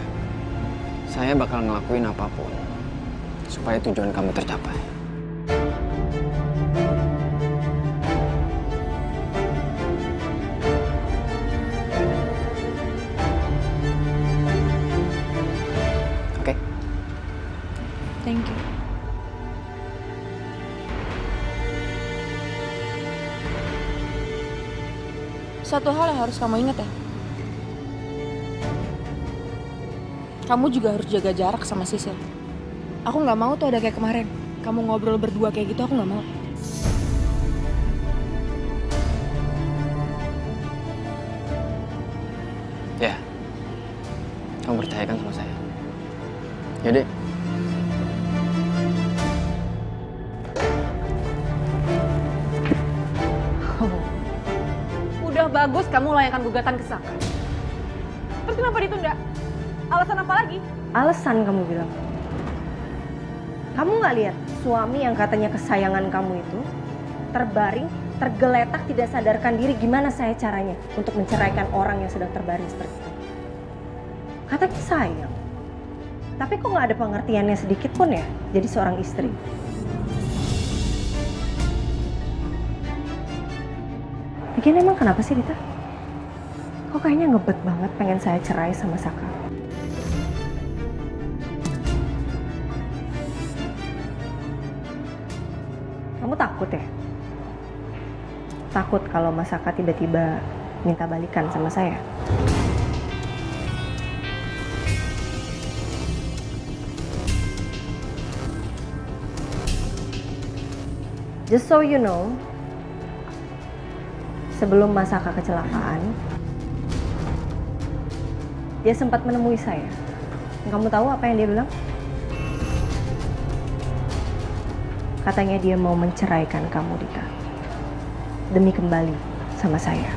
Saya bakal ngelakuin apapun supaya tujuan kamu tercapai. Oke? Thank you. Satu hal yang harus kamu ingat ya. Kamu juga harus jaga jarak sama Sisil. Aku nggak mau tuh ada kayak kemarin. Kamu ngobrol berdua kayak gitu, aku nggak mau. Ya, kamu percaya kan sama saya? Yaudah. Udah bagus kamu layangkan gugatan ke Saka. Terus kenapa ditunda? Alasan apa lagi? Alasan kamu bilang. Kamu nggak lihat suami yang katanya kesayangan kamu itu terbaring, tergeletak, tidak sadarkan diri. Gimana saya caranya untuk menceraikan orang yang sedang terbaring seperti itu? Katanya sayang. Tapi kok nggak ada pengertiannya sedikit pun ya jadi seorang istri? Lagian emang kenapa sih Rita? Kok kayaknya ngebet banget pengen saya cerai sama Saka? Kamu takut ya? Takut kalau Mas Saka tiba-tiba minta balikan sama saya? Just so you know, sebelum Mas Saka kecelakaan, dia sempat menemui saya. Kamu tahu apa yang dia bilang? Katanya dia mau menceraikan kamu, Dika. Demi kembali sama saya.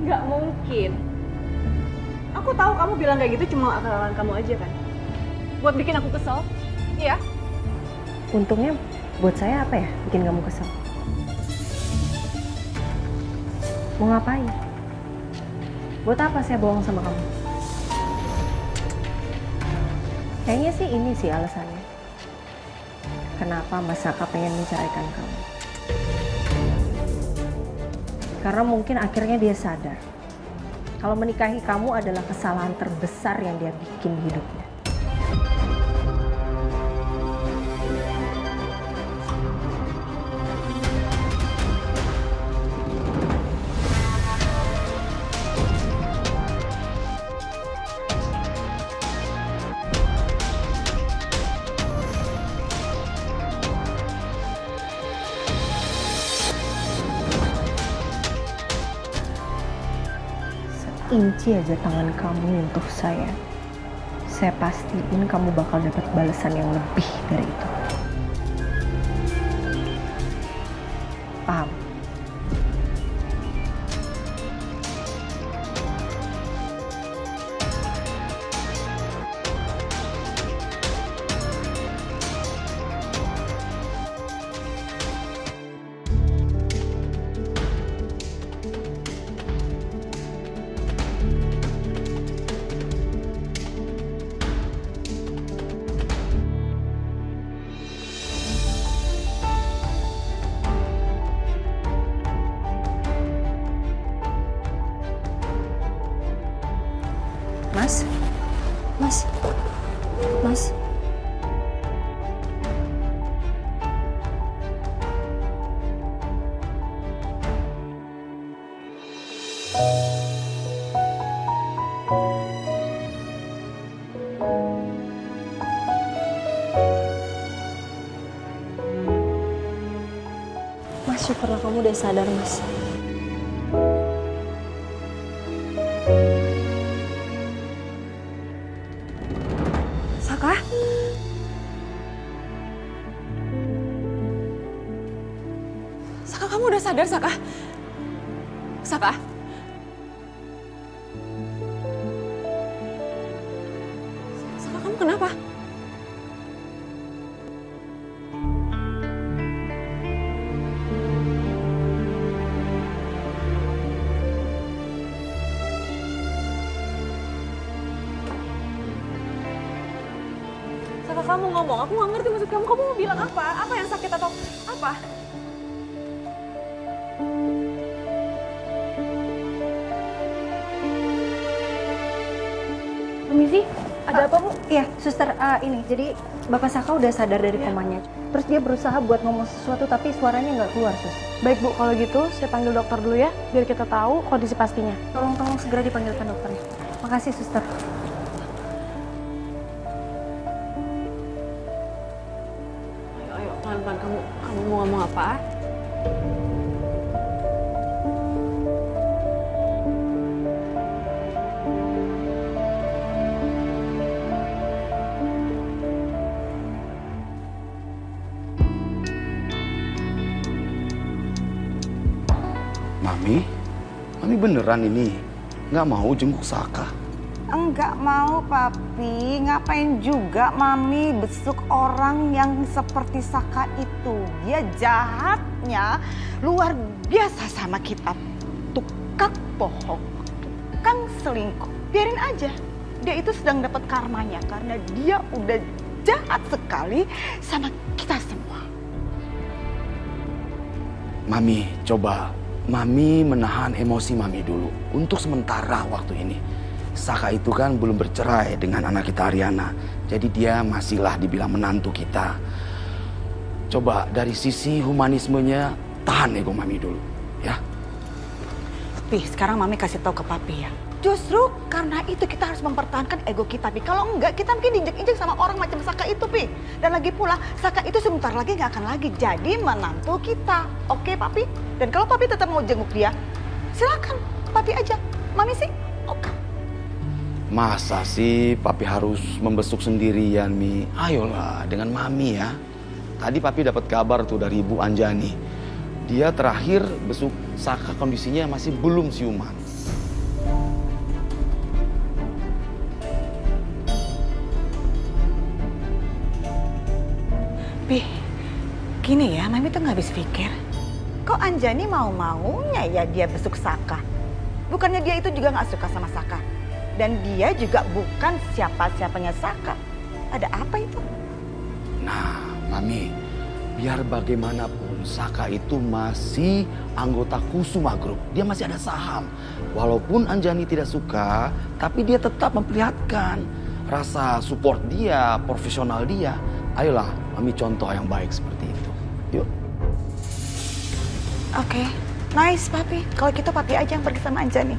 Nggak mungkin. Aku tahu kamu bilang kayak gitu cuma akalan kamu aja kan? Buat bikin aku kesel. Iya. Untungnya buat saya apa ya bikin kamu kesel? Mau ngapain? Buat apa saya bohong sama kamu? Kayaknya sih ini sih alasannya. Kenapa Mas Saka pengen menceraikan kamu? Karena mungkin akhirnya dia sadar kalau menikahi kamu adalah kesalahan terbesar yang dia bikin di hidupnya. seinci aja tangan kamu untuk saya pastiin kamu bakal dapat balasan yang lebih dari itu. Paham? Mas. Mas, syukurlah kamu udah sadar, Mas. Saka? Saka, kamu udah sadar, Saka? Saka? Saka, kamu kenapa? Saka, kamu ngomong, aku nggak ngerti maksud kamu. Kamu mau bilang apa? Apa yang sakit atau apa? Permisi, ada apa Bu? Iya, suster, ini, jadi Bapak Saka udah sadar dari komanya. Terus dia berusaha buat ngomong sesuatu tapi suaranya nggak keluar, sus. Baik Bu, kalau gitu saya panggil dokter dulu ya, biar kita tahu kondisi pastinya. Tolong segera dipanggilkan dokternya. Makasih, suster. Ayo, pelan-pelan. Kamu mau ngomong apa? Mami beneran ini nggak mau jenguk Saka? Enggak mau, Papi. Ngapain juga Mami besuk orang yang seperti Saka itu? Dia jahatnya luar biasa sama kita. Tukang bohong, tukang selingkuh. Biarin aja. Dia itu sedang dapat karmanya karena dia udah jahat sekali sama kita semua. Mami, coba Mami menahan emosi Mami dulu untuk sementara waktu ini. Saka itu kan belum bercerai dengan anak kita Ariana. Jadi dia masihlah dibilang menantu kita. Coba dari sisi humanismenya tahan ego Mami dulu, ya. Pi, sekarang Mami kasih tahu ke Papi ya. Justru karena itu kita harus mempertahankan ego kita, Pi. Kalau enggak, kita mungkin diinjek-injek sama orang macam Saka itu, Pi. Dan lagi pula, Saka itu sebentar lagi nggak akan lagi jadi menantu kita. Oke, Papi? Dan kalau Papi tetap mau jenguk dia, silakan. Papi aja. Mami sih, oke. Masa sih Papi harus membesuk sendirian, Mi? Ayolah, dengan Mami ya. Tadi Papi dapat kabar tuh dari Ibu Anjani. Dia terakhir besuk Saka kondisinya masih belum siuman. Pi, gini ya, Mami tuh nggak habis pikir. Kok Anjani mau-maunya ya dia besuk Saka? Bukannya dia itu juga nggak suka sama Saka. Dan dia juga bukan siapa-siapanya Saka. Ada apa itu? Nah, Mami, biar bagaimanapun Saka itu masih anggota Kusuma Group. Dia masih ada saham. Walaupun Anjani tidak suka, tapi dia tetap memperlihatkan rasa support dia, profesional dia. Ayolah, Mami contoh yang baik seperti itu. Yuk. Oke, nice Papi. Kalau gitu Papi aja yang pergi sama Anjani.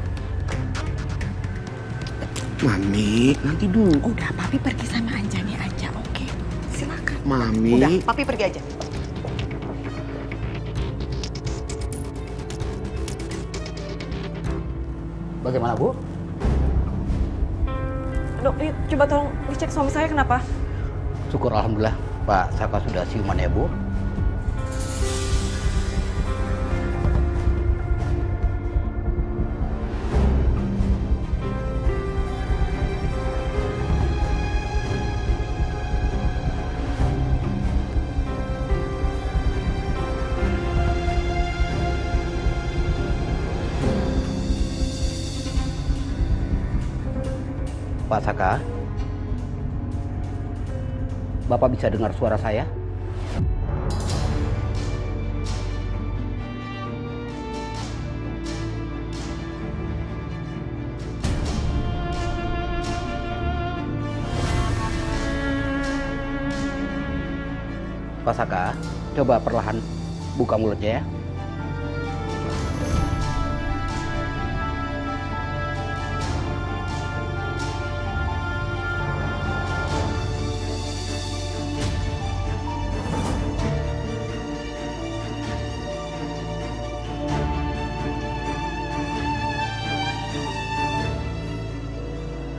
Mami, nanti dulu. Udah, Papi pergi sama Anjani aja, oke? Silakan. Mami. Udah, Papi pergi aja. Bagaimana Bu? Dok, ini coba tolong dicek suami saya kenapa? Syukur alhamdulillah Pak Saka sudah siuman ya Bu. Pak Saka, Bapak bisa dengar suara saya? Pak Saka, coba perlahan buka mulutnya ya.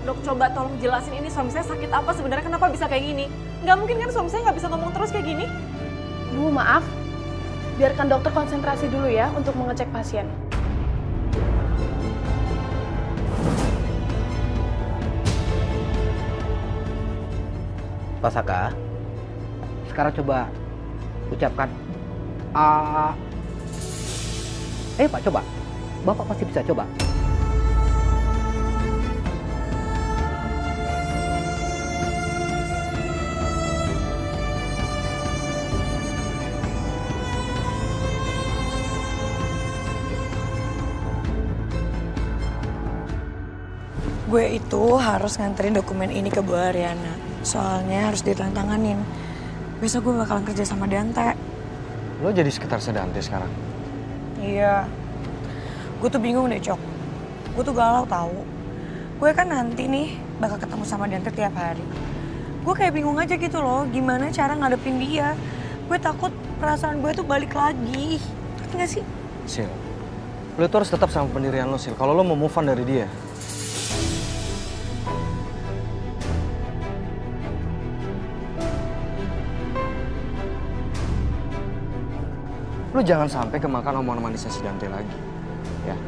Dok, coba tolong jelasin ini suami saya sakit apa sebenarnya, kenapa bisa kayak gini? Nggak mungkin kan suami saya nggak bisa ngomong terus kayak gini? Bu, maaf. Biarkan dokter konsentrasi dulu ya untuk mengecek pasien. Pak Saka, sekarang coba ucapkan A. Pak, coba. Bapak pasti bisa coba. Gue itu harus nganterin dokumen ini ke Bu Ariana. Soalnya harus ditantanganin. Besok gue bakalan kerja sama Dante. Lo jadi sekretaris Dante sekarang? Iya. Gue tuh bingung deh, Cok. Gue tuh galau tahu. Gue kan nanti nih bakal ketemu sama Dante tiap hari. Gue kayak bingung aja gitu loh, gimana cara ngadepin dia. Gue takut perasaan gue tuh balik lagi. Ngerti gak sih? Sil, lo tuh harus tetap sama pendirian lo, Sil. Kalau lo mau move on dari dia. Lu jangan sampai kemakan omongan manisnya si Dante lagi. Ya.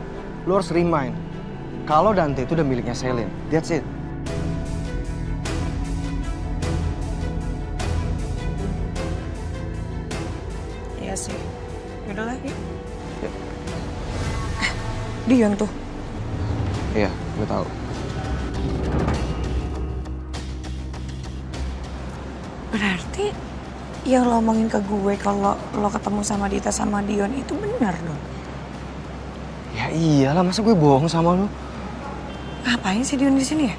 Lu harus remind kalau Dante itu udah miliknya Selin. That's it. Iya sih. Yaudah lah, yuk. Dion tuh. Iya, gue tahu. Berarti yang lo omongin ke gue kalau lo ketemu sama Dita sama Dion itu benar dong? Ya iyalah, masa gue bohong sama lu? Ngapain sih Dion di sini ya?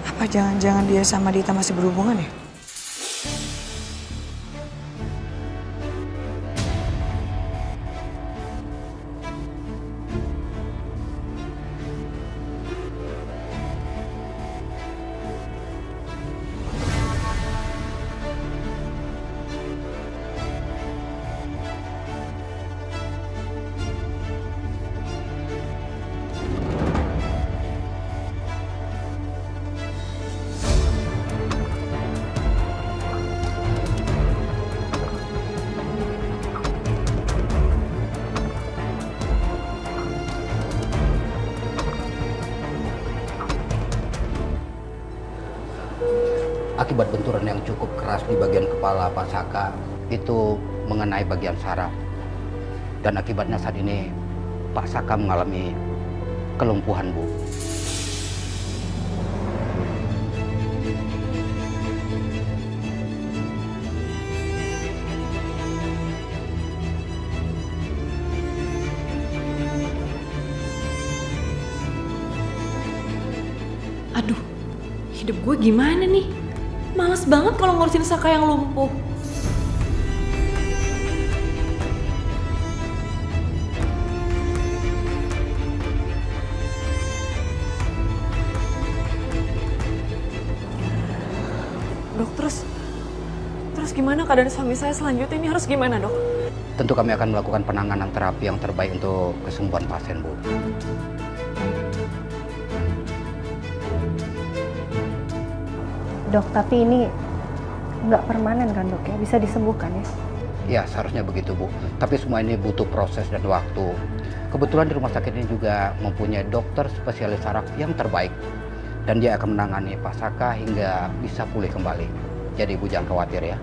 Apa jangan-jangan dia sama Dita masih berhubungan ya? Akibat benturan yang cukup keras di bagian kepala Pak Saka itu mengenai bagian saraf. Dan akibatnya saat ini Pak Saka mengalami kelumpuhan, Bu. Aduh, hidup gue gimana nih? Males banget kalau ngurusin Saka yang lumpuh. Dok, terus gimana keadaan suami saya selanjutnya ini harus gimana, Dok? tentu kami akan melakukan penanganan terapi yang terbaik untuk kesembuhan pasien, Bu. Dok, tapi ini nggak permanen kan dok ya? Bisa disembuhkan ya? Ya, seharusnya begitu, Bu. Tapi semua ini butuh proses dan waktu. Kebetulan di rumah sakit ini juga mempunyai dokter spesialis saraf yang terbaik. Dan dia akan menangani Pak Saka hingga bisa pulih kembali. Jadi Ibu jangan khawatir ya.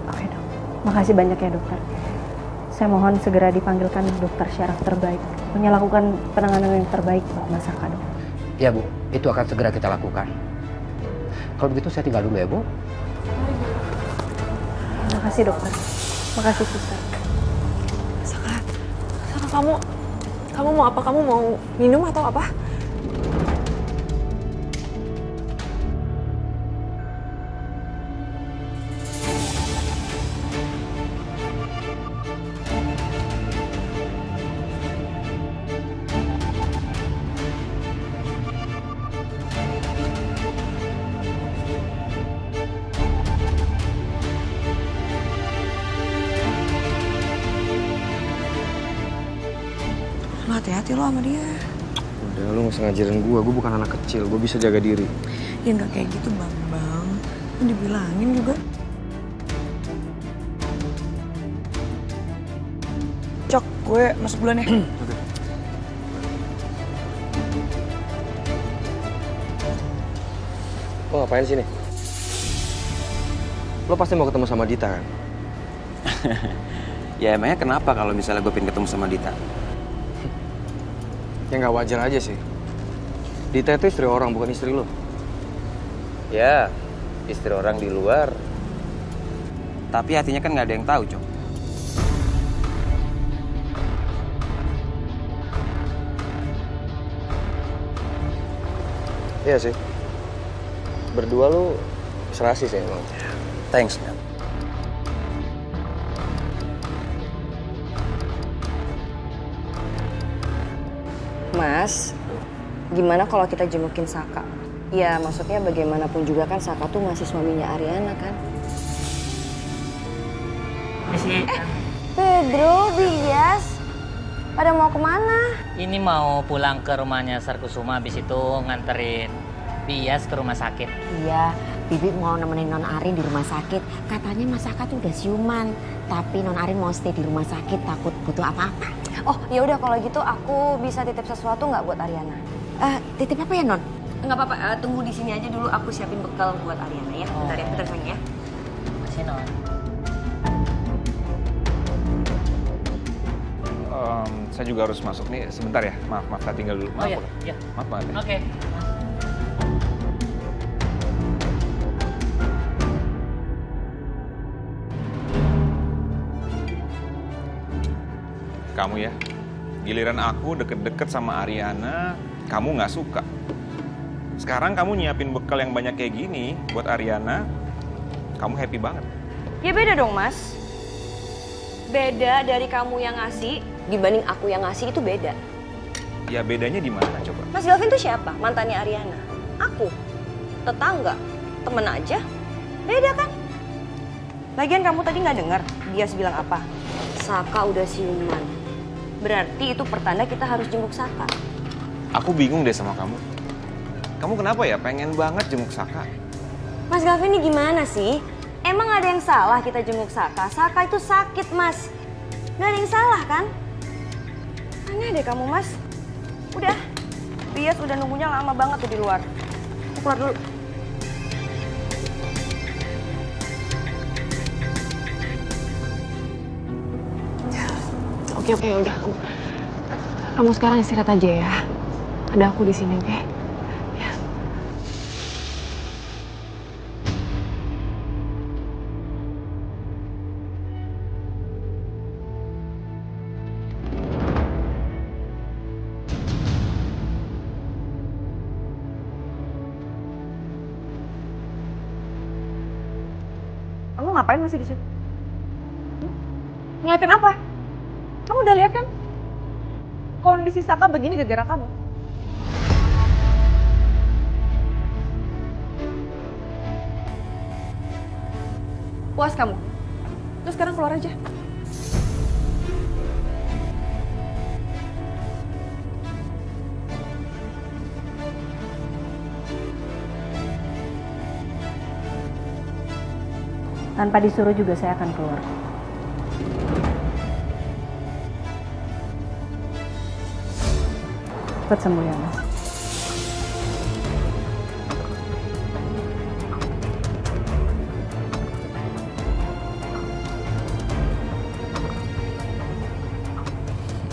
Oke dok, makasih banyak ya dokter. Saya mohon segera dipanggilkan dokter syaraf terbaik. Melakukan penanganan yang terbaik buat Mas Saka, dok. Ya Bu, itu akan segera kita lakukan. Kalau begitu saya tinggal dulu ya Bu. Makasih dokter. Makasih suster. Saka, kamu mau apa? Kamu mau minum atau apa? Lo hati-hati lo sama dia. Udah, lu gak usah ngajarin gue bukan anak kecil, gue bisa jaga diri. Ya nggak kayak gitu Bambang. Kan dibilangin juga. Cok, gue masuk duluan ya. Lo ngapain sini? Lo pasti mau ketemu sama Dita kan? Ya emangnya kenapa kalau misalnya gue pengen ketemu sama Dita? Ya nggak wajar aja sih. Dita itu istri orang, bukan istri lo. Ya, istri orang di luar. Tapi hatinya kan nggak ada yang tahu, Cok. Iya sih. Berdua lu serasi sih emang. Thanks, man. Mas, gimana kalau kita jengukin Saka? Ya maksudnya bagaimanapun juga kan Saka tuh masih suaminya Ariana kan? Pedro, Bias, pada mau kemana? Ini mau pulang ke rumahnya Sarkusuma, habis itu nganterin Bias ke rumah sakit. Iya, Bibi mau nemenin Non Arin di rumah sakit. Katanya Mas Saka tuh udah siuman, tapi Non Arin mau stay di rumah sakit takut butuh apa-apa. Oh ya udah kalau gitu aku bisa titip sesuatu nggak buat Ariana? Titip apa ya Non? Nggak apa-apa, tunggu di sini aja dulu aku siapin bekal buat Ariana ya. Bentar ya, bentar sayang ya. Masih Non. Saya juga harus masuk nih sebentar ya. Maaf, saya tinggal dulu. Maaf, iya. Maaf banget ya. Oke. Kamu ya, giliran aku deket-deket sama Ariana, kamu nggak suka. Sekarang kamu nyiapin bekal yang banyak kayak gini buat Ariana, kamu happy banget. Ya beda dong mas. Beda dari kamu yang ngasih dibanding aku yang ngasih itu beda. Ya bedanya di mana coba? Mas Galvin tuh siapa? Mantannya Ariana. Aku, tetangga, temen aja. Beda kan? Lagian kamu tadi nggak dengar dia bilang apa? Saka udah siuman. Berarti itu pertanda kita harus jenguk Saka. Aku bingung deh sama kamu. Kamu kenapa ya pengen banget jenguk Saka? Mas Galvin ini gimana sih? Emang ada yang salah kita jenguk Saka? Saka itu sakit mas. Gak ada yang salah kan? Aneh deh kamu mas. Udah, Bias udah nunggunya lama banget tuh di luar. Aku keluar dulu. Oke, udah. Kamu sekarang istirahat aja ya. Ada aku di sini, oke? Ya. Kamu ngapain masih di situ? Ngeliatin apa? Kamu udah lihat kan? Kondisi Saka begini gara-gara kamu. Puas kamu? Terus sekarang keluar aja. Tanpa disuruh juga saya akan keluar. Cepat sembuh ya, Mas.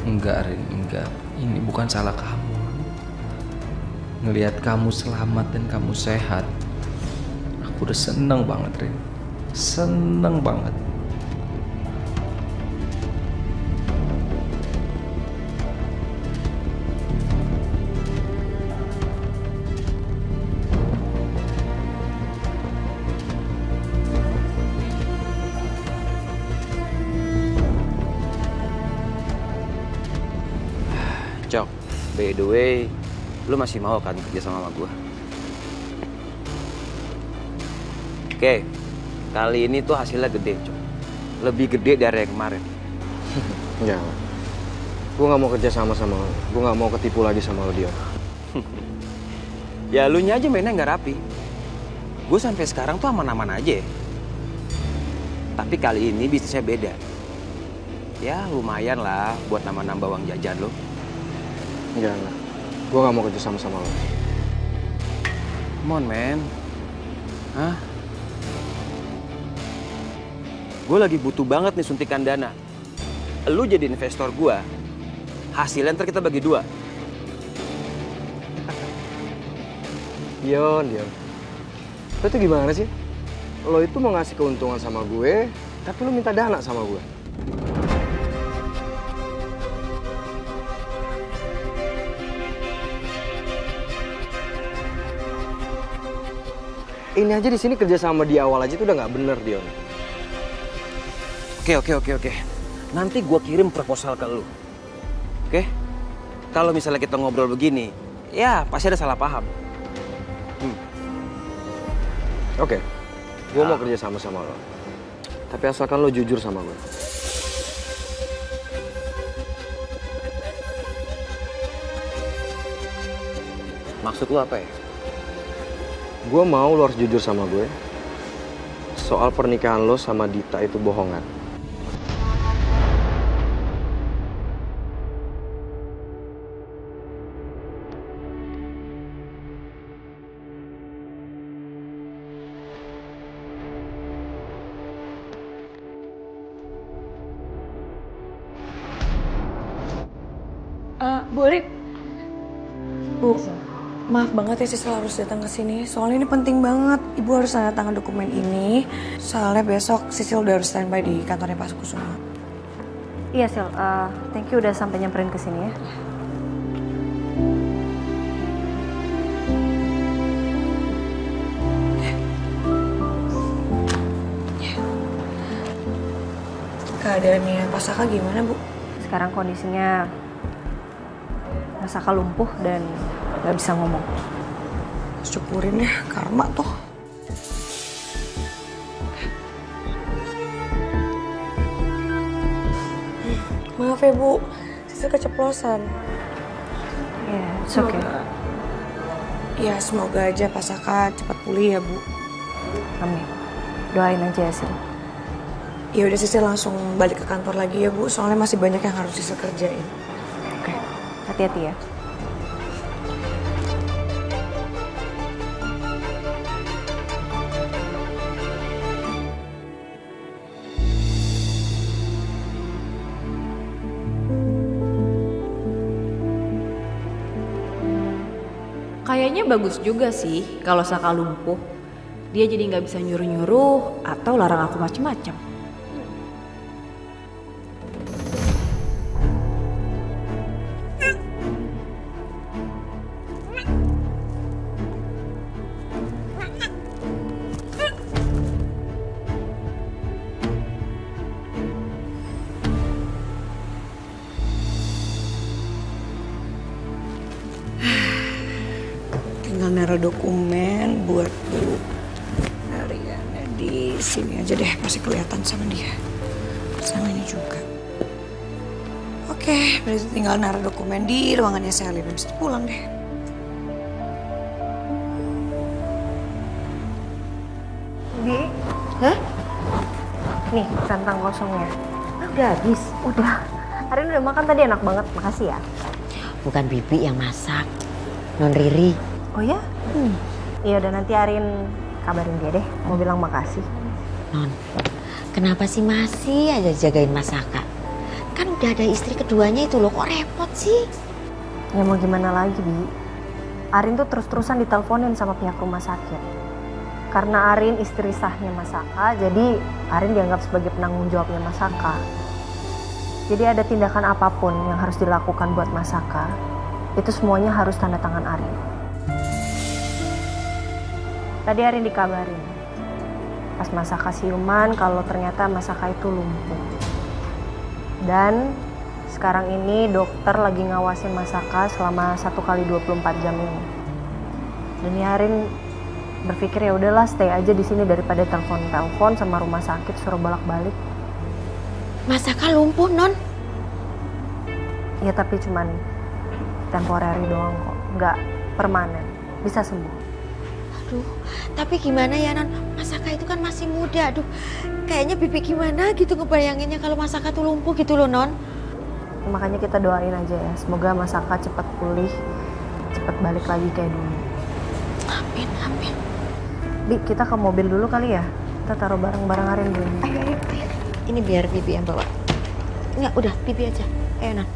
Enggak, Rin, enggak. Ini bukan salah kamu. Ngelihat kamu selamat dan kamu sehat, aku udah seneng banget, Rin. Seneng banget. Cok, by the way, lu masih mau kan kerja sama gue? Oke, kali ini tuh hasilnya gede, Cok. Lebih gede dari yang kemarin. Enggak. Gue gak mau kerja sama lo. Gue gak mau ketipu lagi sama lo, Dion. Ya lu nya aja mainnya nggak rapi. Gue sampai sekarang tuh aman-aman aja. Tapi kali ini bisnisnya beda. Ya lumayan lah buat nambah-nambah uang jajan lo. Enggak. Gue gak mau kerja sama lo. Come on, man. Hah? Gue lagi butuh banget nih suntikan dana. Lu jadi investor gue. Hasilnya ntar kita bagi 2. Dion. Lo tuh gimana sih? Lo itu mau ngasih keuntungan sama gue, tapi lo minta dana sama gue. Ini aja di sini kerja sama di awal aja tuh udah nggak bener, Dion. Oke. Nanti gue kirim proposal ke lu. Oke? Kalau misalnya kita ngobrol begini, ya pasti ada salah paham. Oke. Gue mau kerja sama lo. Tapi asalkan lo jujur sama gue. Maksud lu apa ya? Gue mau lo harus jujur sama gue. Soal pernikahan lo sama Dita itu bohongan. Bu Rip. Bu, maaf banget ya Sisil harus datang ke sini. Soalnya ini penting banget. Ibu harus tanda tangan dokumen ini. Soalnya besok Sisil udah harus standby di kantornya Pak Kusuma. Iya, Sil. Thank you udah sampai nyamperin ke sini ya. Keadaannya Pak Saka gimana, Bu? Sekarang kondisinya Mas Saka lumpuh dan gak bisa ngomong. Syukurin ya, karma tuh. Maaf ya, Bu. Sisil keceplosan. Ya, it's okay. Ya, semoga aja Pak Saka cepat pulih ya, Bu. Amin. Doain aja ya, Sil. Ya udah Sisil langsung balik ke kantor lagi ya, Bu. Soalnya masih banyak yang harus Sisil kerjain. Oke. Hati-hati ya. Kayaknya bagus juga sih kalau Saka lumpuh. Dia jadi nggak bisa nyuruh-nyuruh atau larang aku macem-macem. Tinggal naruh dokumen buat Bu Ariana di sini aja deh, pasti kelihatan sama dia. Sama ini juga. Oke, berarti tinggal naruh dokumen di ruangannya Sally. Habis itu pulang deh. Di? Hah? Nih, centang kosongnya. Udah habis. Udah. Arin udah makan tadi, enak banget. Makasih ya. Bukan Bibi yang masak, Non Riri. Oh ya? Iya udah, nanti Arin kabarin dia deh. Mau bilang makasih. Non, kenapa sih masih aja jagain Mas Saka? Kan udah ada istri keduanya itu loh, kok repot sih? Ya mau gimana lagi, Bi? Arin tuh terus-terusan diteleponin sama pihak rumah sakit. Karena Arin istri sahnya Mas Saka, jadi Arin dianggap sebagai penanggung jawabnya Mas Saka. Jadi ada tindakan apapun yang harus dilakukan buat Mas Saka, itu semuanya harus tanda tangan Arin. Tadi Arin dikabarin, pas Mas Saka siuman kalau ternyata Mas Saka itu lumpuh. Dan sekarang ini dokter lagi ngawasin Mas Saka selama 1 kali 24 jam ini. Dan ya Arin berpikir ya udahlah stay aja di sini daripada telepon sama rumah sakit suruh bolak-balik. Mas Saka lumpuh, Non? Ya tapi cuman temporary doang kok, nggak permanen, bisa sembuh. Aduh, tapi gimana ya Non? Mas Saka itu kan masih muda, aduh. Kayaknya Bibi gimana gitu ngebayanginnya kalau Mas Saka tuh lumpuh gitu loh, Non. Makanya kita doain aja ya, semoga Mas Saka cepat pulih, cepat balik lagi kayak dulu. Amin, amin. Bi, kita ke mobil dulu kali ya? Kita taruh barang-barang Arin dulu. Ayo. Ini biar Bibi yang bawa. Enggak, udah Bibi aja. Ayo, Non.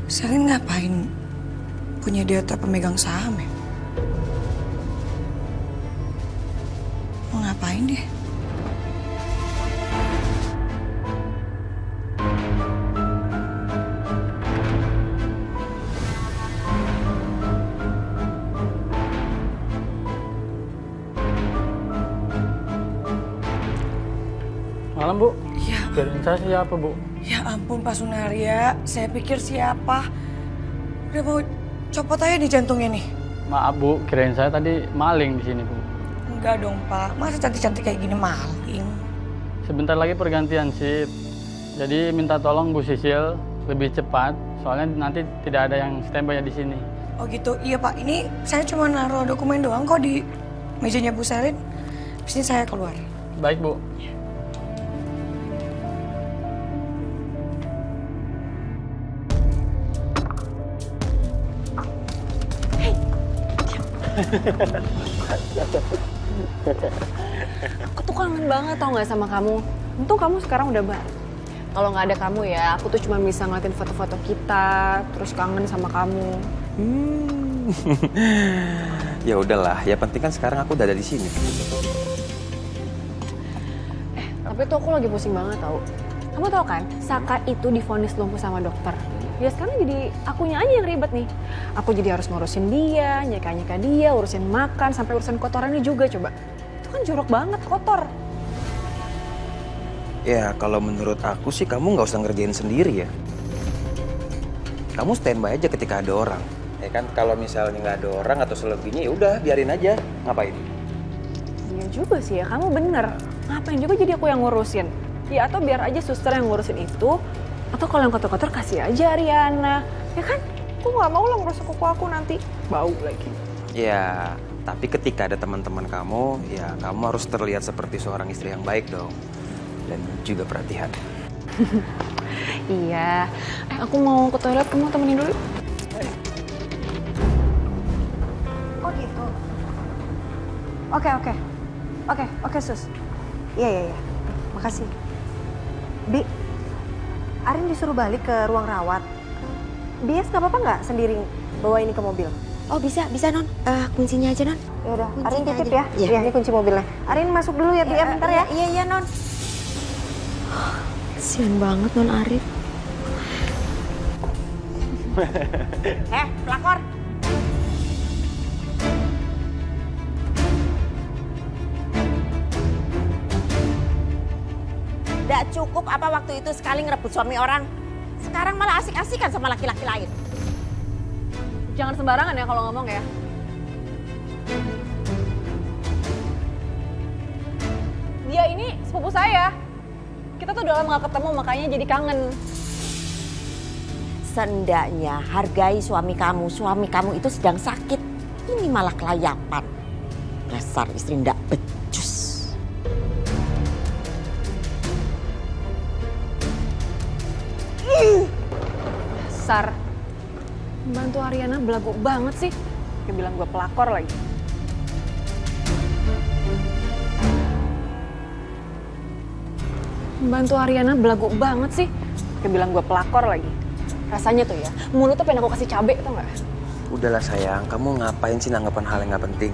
Selin ngapain punya data pemegang saham ya? Mau ngapain dia? Malam, Bu. Iya. Kirain saya siapa, Bu? Ya ampun Pak Sunaria, saya pikir siapa? Udah mau copot aja di jantungnya nih. Maaf, Bu. Kirain saya tadi maling di sini, Bu. Enggak dong Pak, masa cantik-cantik kayak gini maling? Sebentar lagi pergantian shift. Jadi minta tolong Bu Sisil lebih cepat, soalnya nanti tidak ada yang standby di sini. Oh gitu, iya Pak. Ini saya cuma naruh dokumen doang kok di mejanya Bu Selin. Habis ini saya keluar. Baik, Bu. Aku tuh kangen banget tau gak sama kamu. Untung kamu sekarang udah balik. Kalau nggak ada kamu ya, aku tuh cuma bisa ngeliatin foto-foto kita, terus kangen sama kamu. Ya udahlah, ya penting kan sekarang aku udah ada di sini. Tapi tuh aku lagi pusing banget tau. Kamu tau kan, Saka itu divonis lumpuh sama dokter. Ya sekarang jadi akunya aja yang ribet nih. Aku jadi harus ngurusin dia, nyeka-nyeka dia, urusin makan, sampai urusan kotorannya juga coba. Itu kan jorok banget, kotor. Ya kalau menurut aku sih kamu nggak usah ngerjain sendiri ya. Kamu standby aja ketika ada orang. Ya kan kalau misalnya nggak ada orang atau selebihnya ya udah biarin aja. Ngapain? Iya juga sih ya, kamu bener. Ngapain juga jadi aku yang ngurusin? Ya atau biar aja suster yang ngurusin itu. Atau kalau yang kotor-kotor kasih aja Ariana. Ya kan? Aku nggak mau lah ngurus kuku aku nanti. Bau lagi. Ya, tapi ketika ada teman-teman kamu, ya kamu harus terlihat seperti seorang istri yang baik dong. Dan juga perhatian. Iya. Aku mau ke toilet, kamu temenin dulu. Oh gitu. Oke, Sus. Iya. Makasih. Bi, Arin disuruh balik ke ruang rawat. Bias nggak apa-apa nggak sendiri bawa ini ke mobil? Oh bisa Non. Kuncinya aja Non. Ya udah, Kuncinya Arin titip aja. ya. Iya, ini kunci mobilnya. Arin masuk dulu ya, Bi, ya, bentar ya. Iya Non. Kasian banget Non Arif. Pelakor. Nggak cukup apa waktu itu sekali ngerebut suami orang. Sekarang malah asik-asikan sama laki-laki lain. Jangan sembarangan ya kalau ngomong ya. Dia ini sepupu saya. Kita tuh udah lama gak ketemu, makanya jadi kangen. Seenggaknya hargai suami kamu. Suami kamu itu sedang sakit. Ini malah kelayapan. Dasar istri ndak becus. Dasar. Bantu Ariana belagu banget sih. Kayak bilang gue pelakor lagi. Bantu Ariana belagu banget sih. Kayak bilang gue pelakor lagi. Rasanya tuh ya, mulut tuh pengen aku kasih cabe tau gak? Udahlah sayang, kamu ngapain sih nanggapan hal yang gak penting?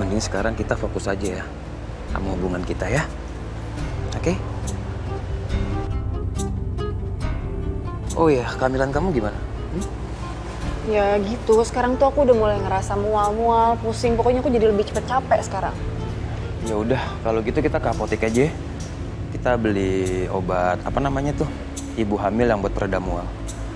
Mending sekarang kita fokus aja ya sama hubungan kita ya. Oke? Oh iya, kehamilan kamu gimana? Ya gitu, sekarang tuh aku udah mulai ngerasa mual-mual, pusing. Pokoknya aku jadi lebih cepet capek sekarang. Ya udah, kalau gitu kita ke apotek aja ya. Kita beli obat, apa namanya tuh? Ibu hamil yang buat pereda mual.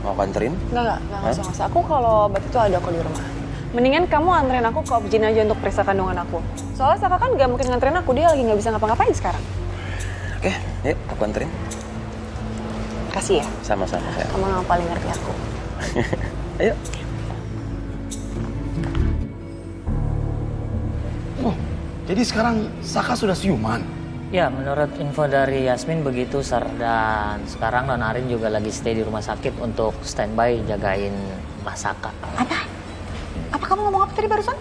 Mau kanterin? Enggak usah. Aku kalau obat itu ada kok di rumah. Mendingan kamu anterin aku ke Objin aja untuk periksa kandungan aku. Soalnya Saka kan gak mungkin nganterin aku, dia lagi gak bisa ngapa-ngapain sekarang. Oke, yuk aku anterin. Kasih ya. Sama-sama sayang. Kamu yang paling ngerti aku. Ayo. Oh, jadi sekarang Saka sudah siuman? Ya, menurut info dari Yasmin begitu, Sar. Dan sekarang Non Arin juga lagi stay di rumah sakit untuk standby jagain Mas Saka. Apa kamu ngomong apa tadi barusan?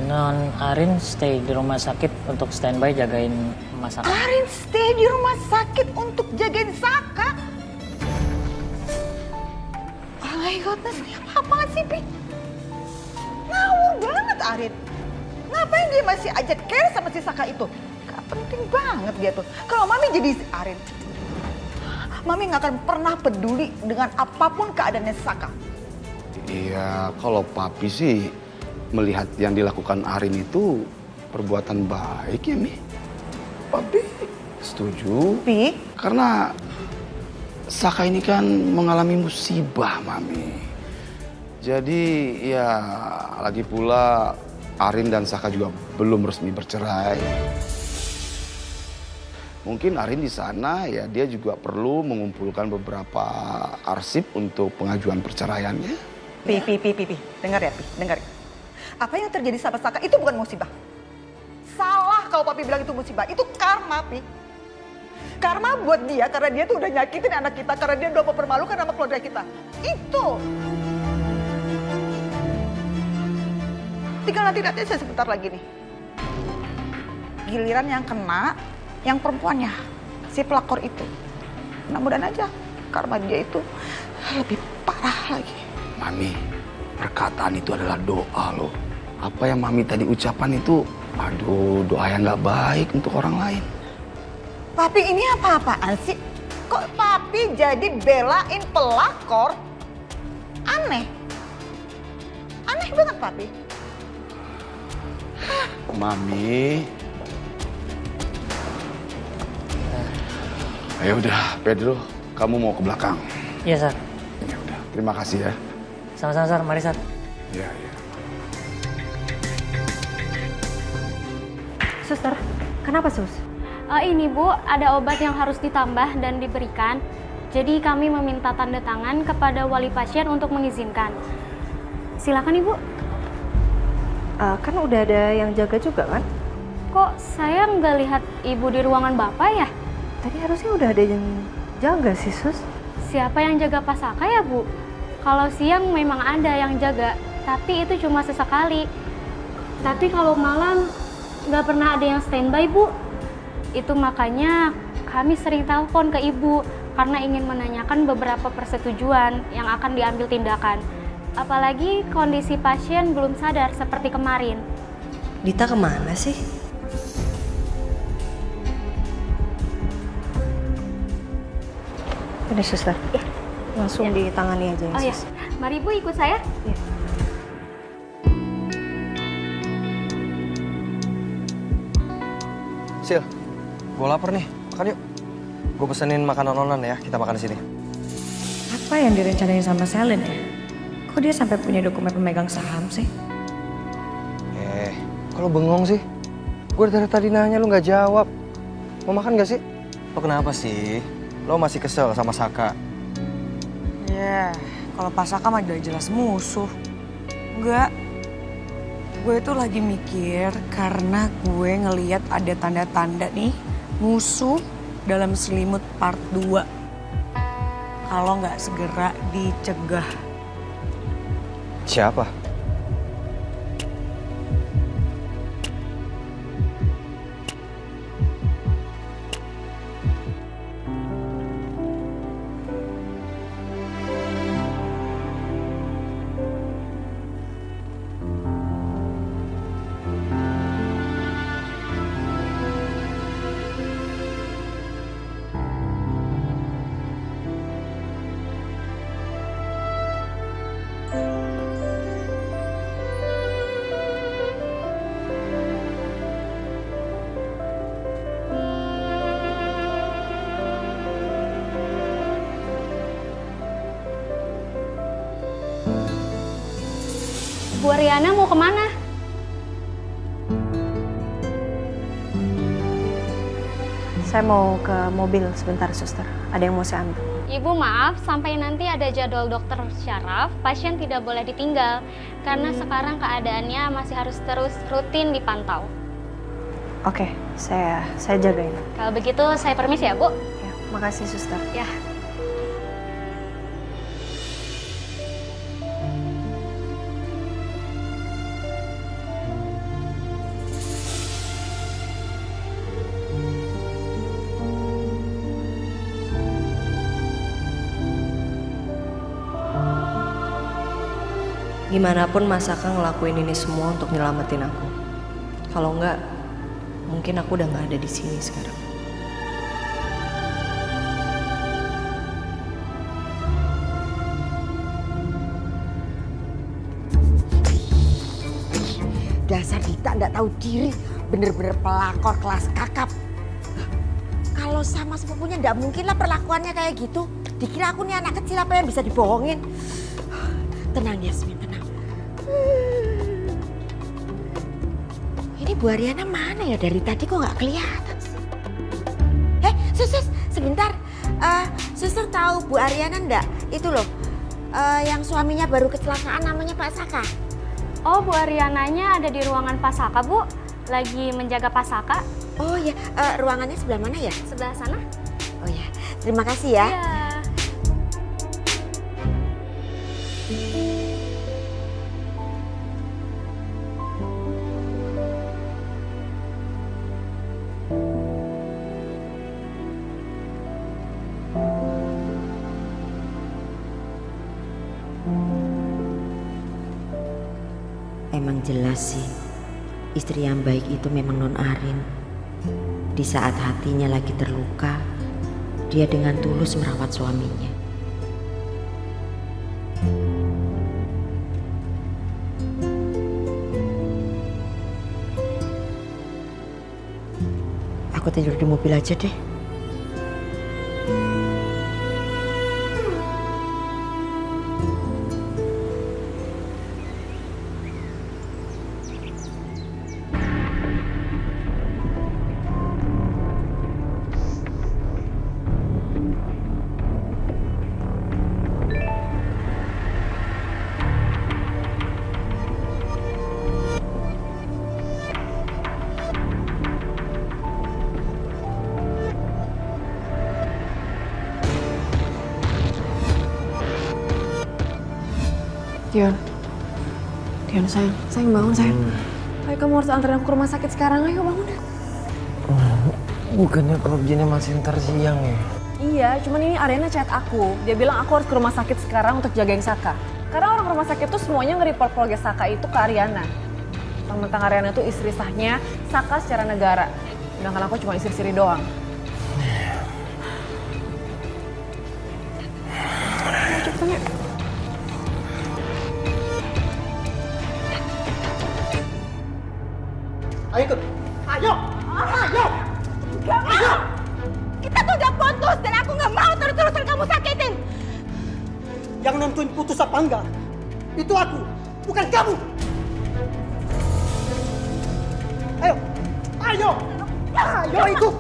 Non Arin stay di rumah sakit untuk standby jagain Mas Saka. Arin stay di rumah sakit untuk jagain Saka? Oh my goodness, ini apa-apaan sih, Pi? Ngawur banget Arin. Ngapain dia masih aja care sama si Saka itu? Gak penting banget dia tuh. Kalau Mami jadi si Arin, Mami gak akan pernah peduli dengan apapun keadaannya Saka. Iya, kalau Papi sih melihat yang dilakukan Arin itu perbuatan baik ya, Mi. Papi setuju. Pi? Karena Saka ini kan mengalami musibah, Mami. Jadi ya lagi pula Arin dan Saka juga belum resmi bercerai. Mungkin Arin di sana ya dia juga perlu mengumpulkan beberapa arsip untuk pengajuan perceraiannya. Pi. Dengar ya, Pi. Dengar ya. Apa yang terjadi sama Saka itu bukan musibah. Salah kalau Papi bilang itu musibah. Itu karma, Pi. Karma buat dia karena dia tuh udah nyakitin anak kita. Karena dia udah mempermalukan nama keluarga kita. Itu. Tinggal nanti saya sebentar lagi nih. Giliran yang kena, yang perempuannya. Si pelakor itu. Mudah-mudahan aja karma dia itu lebih parah lagi. Mami, perkataan itu adalah doa loh. Apa yang Mami tadi ucapan itu, aduh doa yang gak baik untuk orang lain. Papi ini apa-apaan sih? Kok Papi jadi belain pelakor? Aneh. Aneh banget Papi. Mami. Ayo udah, Pedro, kamu mau ke belakang. Iya, Sar. Ya udah, terima kasih ya. Sama-sama, Sar. Mari, Sar. Iya. Suster, kenapa Sus? Ini Bu, ada obat yang harus ditambah dan diberikan. Jadi kami meminta tanda tangan kepada wali pasien untuk mengizinkan. Silakan Ibu. Kan udah ada yang jaga juga kan? Kok saya nggak lihat Ibu di ruangan Bapak ya? Tadi harusnya udah ada yang jaga sih Sus. Siapa yang jaga Pak Saka ya Bu? Kalau siang memang ada yang jaga, tapi itu cuma sesekali. Tapi kalau malam nggak pernah ada yang standby Bu. Itu makanya kami sering telepon ke Ibu karena ingin menanyakan beberapa persetujuan yang akan diambil tindakan. Apalagi kondisi pasien belum sadar seperti kemarin. Dita kemana sih? Ini Suster. Ya. Langsung ditangani aja ya, Oh ya, Sus. mari Bu ikut saya. Ya. Sil, gue lapar nih. Makan yuk. Gue pesenin makanan online ya. Kita makan di sini. Apa yang direncanain sama Selin ya? Kok dia sampai punya dokumen pemegang saham sih? Kok lo bengong sih? Gue dari tadi nanya lo nggak jawab. Mau makan gak sih? Lo kenapa sih? lo masih kesel sama Saka. Ya, kalau Pak Saka mah udah jelas musuh. Enggak. Gue itu lagi mikir karena gue ngeliat ada tanda-tanda nih musuh dalam selimut part 2. Kalau nggak segera dicegah. Siapa? Bu Ariana mau kemana? Saya mau ke mobil sebentar, suster. Ada yang mau saya ambil. Ibu maaf, sampai nanti ada jadwal dokter syaraf, pasien tidak boleh ditinggal. Karena sekarang keadaannya masih harus terus rutin dipantau. Oke, saya jagain. Kalau begitu saya permisi ya, Bu. Ya, makasih, suster. Ya. Gimana pun Mas Saka ngelakuin ini semua untuk nyelamatin aku. Kalau enggak, mungkin aku udah nggak ada di sini sekarang. Dasar Dita nggak tahu diri, bener-bener pelakor kelas kakap. Kalau sama sepupunya nggak mungkin lah perlakuannya kayak gitu. Dikira aku nih anak kecil apa yang bisa dibohongin. Tenang Yasmin, tenang. Ini Bu Ariana mana ya, dari tadi kok nggak kelihatan sih? Sus, sebentar. Suster tahu Bu Ariana enggak? Itu loh, yang suaminya baru kecelakaan namanya Pak Saka. Oh, Bu Ariananya ada di ruangan Pak Saka, Bu. Lagi menjaga Pak Saka. Oh ya, ruangannya sebelah mana ya? Sebelah sana. Oh ya, terima kasih ya. Iya. Emang jelas sih, istri yang baik itu memang Non Arin. Di saat hatinya lagi terluka, dia dengan tulus merawat suaminya. Aku tidur di mobil aja deh. Dion sayang bangun sayang. Ayo kamu harus anterin aku ke rumah sakit sekarang, ayo bangun deh. Bukannya PUBG-nya masih ntar siang ya? Iya, cuman ini Ariana chat aku. Dia bilang aku harus ke rumah sakit sekarang untuk jagain Saka. Karena orang rumah sakit tuh semuanya nge-report keluarga Saka itu ke Ariana. Tentang Ariana tuh istri sahnya Saka secara negara. Sedangkan aku cuma istri siri doang. Ayo cepetan yuk. Ayo ikut. Ayo. Gak mau. Kita tuh udah putus dan aku gak mau terus-terusan kamu sakitin. Yang nentuin putus apa enggak, itu aku, bukan kamu. Ayo ikut.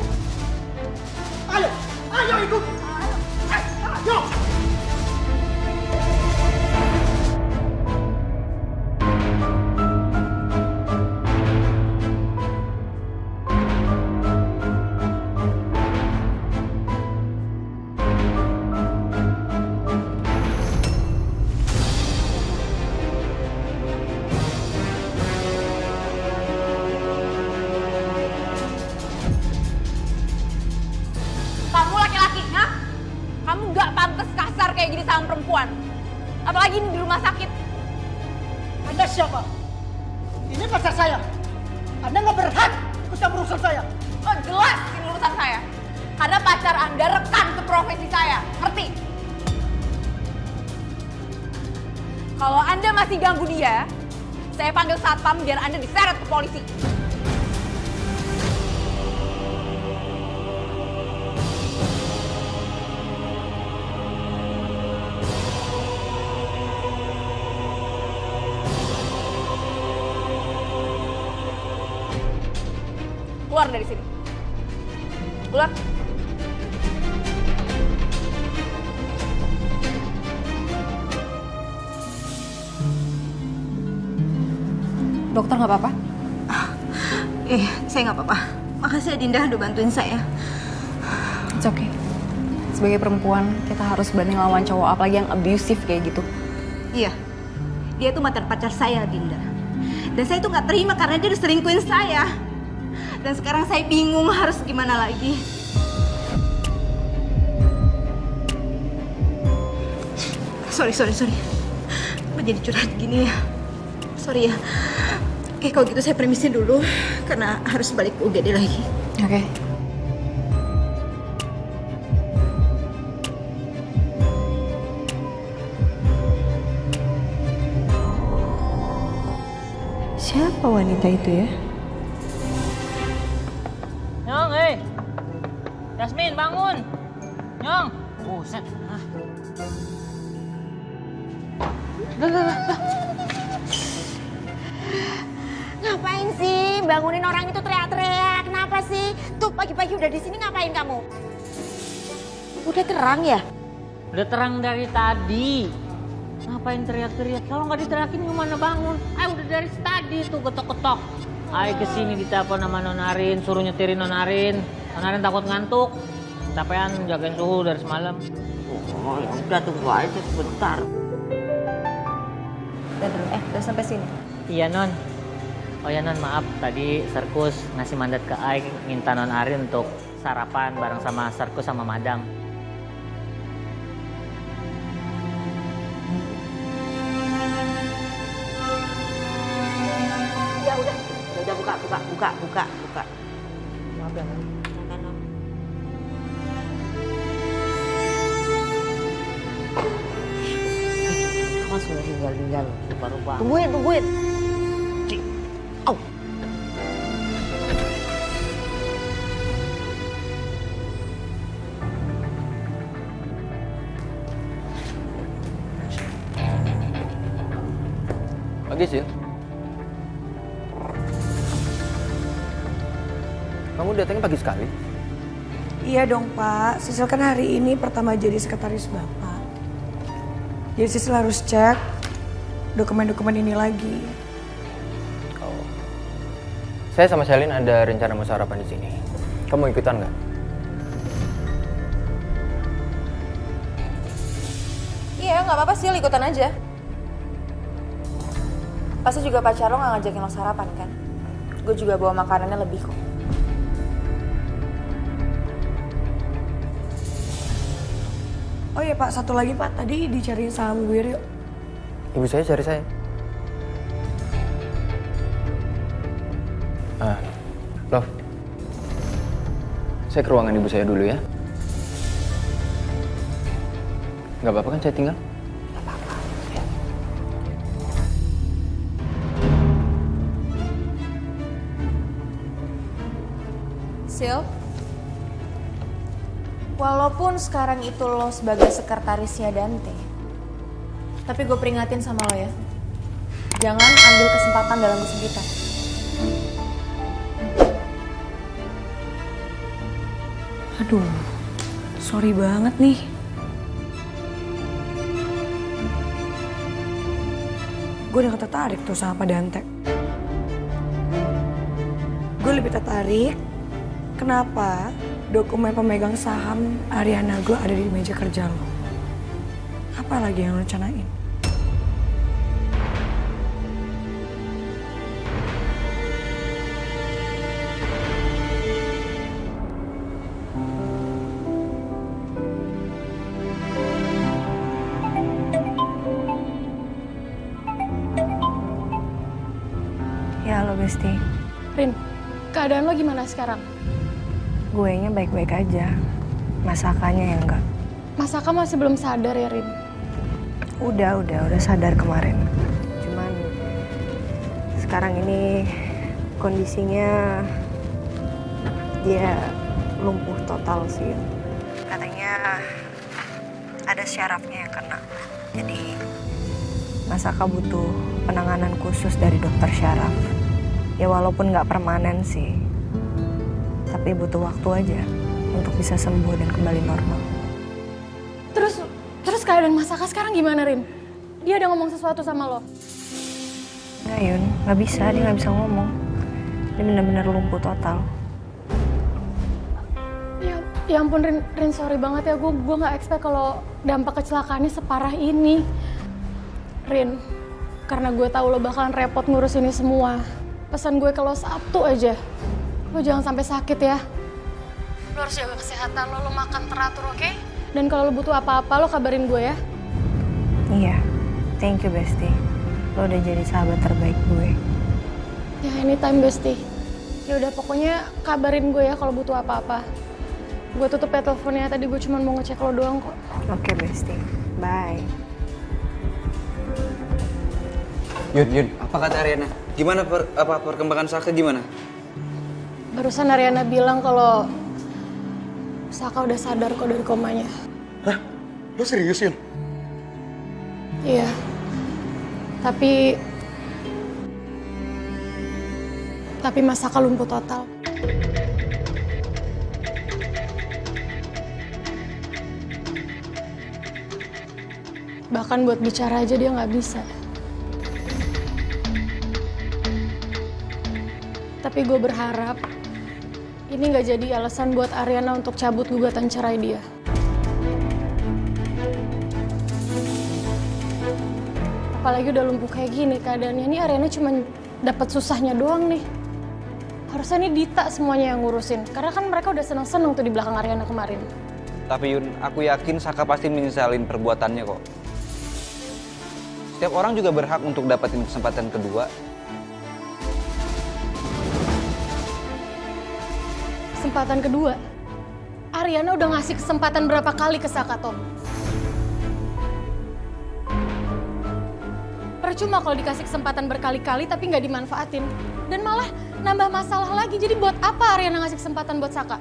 Ayo ikut. Yuk! Kamu laki-laki, hah? Kamu gak pantas kasar kayak gini sama perempuan. Apalagi ini di rumah sakit. Anda siapa? Ini pacar saya. Anda nggak berhak ikut campur urusan saya. Oh jelas ini urusan saya. Karena pacar Anda rekan seprofesi saya. Ngerti? Kalau Anda masih ganggu dia, saya panggil satpam biar Anda diseret ke polisi. Keluar dari sini. Keluar. Dokter nggak apa-apa? Saya nggak apa-apa. Makasih ya Dinda udah bantuin saya. It's okay. Sebagai perempuan, kita harus berani lawan cowok, apalagi yang abusive kayak gitu. Iya, dia tuh mantan pacar saya, Dinda. Dan saya tuh nggak terima karena dia udah selingkuhin saya. Dan sekarang saya bingung harus gimana lagi. Sorry. Apa jadi curhat gini ya? Sorry ya. Oke, kalau gitu saya permisi dulu karena harus balik ke UGD lagi. Oke. Siapa wanita itu ya? Nyong, Yasmin, bangun! Nyong! Buset. Ngapain sih bangunin orang itu teriak-teriak? Kenapa sih? Tuh pagi-pagi udah di sini ngapain kamu? Udah terang ya? Udah terang dari tadi. Ngapain teriak-teriak? Kalau nggak diteriakin gimana bangun? Udah dari tadi tuh ketok-ketok. Kesini ditelepon sama Nonarin, suruh nyetirin Nonarin. Nonarin takut ngantuk. Capean jagain suhu dari semalam. Oh ya udah tunggu aja sebentar. Udah sampai sini. Iya Non. Oh ya Non, maaf tadi Serkus ngasih mandat ke Ai minta Nonarin untuk sarapan bareng sama Serkus sama Madam. Ya udah buka. Maaf ya, Non. Mas sudah tinggal rupa-rupa. Tungguin. Au. Pagi sih. Kamu datangnya pagi sekali. Iya dong Pak, Sisil kan hari ini pertama jadi sekretaris Bapak. Jadi Sisil harus cek dokumen-dokumen ini lagi. Oh. Saya sama Selin ada rencana mau sarapan di sini. Kamu ikutan nggak? Iya, nggak apa-apa sih, ikutan aja. Pasti juga pacar lo nggak ngajakin lo sarapan kan? Gue juga bawa makanannya lebih kok. Oh iya Pak, satu lagi Pak, tadi dicariin saham gue yuk. Ibu saya cari saya. Love. Saya ke ruangan ibu saya dulu ya. Nggak apa-apa kan saya tinggal? Nggak apa-apa. Ya. Sil, walaupun sekarang itu lo sebagai sekretarisnya Dante, tapi gue peringatin sama lo ya, jangan ambil kesempatan dalam kesempitan. Aduh, sorry banget nih. gue udah tertarik tuh sama Pak Dante. Gue lebih tertarik kenapa dokumen pemegang saham Ariana Glow ada di meja kerja lo. Apa lagi yang lo rencanain? Ya halo Besti. Rin, keadaan lo gimana sekarang? Guenya baik-baik aja. Masakannya yang enggak. Masaka masih belum sadar ya, Rin? Udah sadar kemarin. Cuman sekarang ini kondisinya dia lumpuh total sih. Katanya ada syarafnya yang kena. Jadi Masaka butuh penanganan khusus dari dokter syaraf. Ya walaupun nggak permanen sih, tapi butuh waktu aja untuk bisa sembuh dan kembali normal. Terus keadaan Masaka sekarang gimana, Rin? Dia ada ngomong sesuatu sama lo? Nggak Yun, nggak bisa, dia nggak bisa ngomong. Dia benar-benar lumpuh total. Ya ampun Rin, sorry banget ya, gue nggak expect kalau dampak kecelakaannya separah ini. Rin, karena gue tahu lo bakalan repot ngurus ini semua. Pesan gue ke lo Sabtu aja, lo jangan sampai sakit ya. Lo harus jaga kesehatan lo makan teratur, oke? Dan kalau lo butuh apa-apa, lo kabarin gue ya. Iya, thank you Besti. Lo udah jadi sahabat terbaik gue. Ya anytime Besti. Ya udah pokoknya kabarin gue ya kalau butuh apa-apa. Gue tutup ya teleponnya, tadi gue cuma mau ngecek lo doang kok. Oke Besti, bye. Yun, apa kata Ariana? Gimana perkembangan Saka gimana? Barusan Ariana bilang kalau Saka udah sadar kok dari komanya. Hah? Lo serius, Yun? Iya. Tapi Mas Saka lumpuh total. Bahkan buat bicara aja dia nggak bisa. Tapi gue berharap ini nggak jadi alasan buat Ariana untuk cabut gugatan cerai dia. Apalagi udah lumpuh kayak gini keadaannya. Ini Ariana cuma dapat susahnya doang nih. Harusnya nih Dita semuanya yang ngurusin. Karena kan mereka udah seneng-seneng tuh di belakang Ariana kemarin. Tapi Yun, aku yakin Saka pasti menyesalin perbuatannya kok. Setiap orang juga berhak untuk dapetin kesempatan kedua. Kesempatan kedua? Ariana udah ngasih kesempatan berapa kali ke Saka, Tom? Percuma kalau dikasih kesempatan berkali-kali tapi nggak dimanfaatin. Dan malah nambah masalah lagi. Jadi buat apa Ariana ngasih kesempatan buat Saka?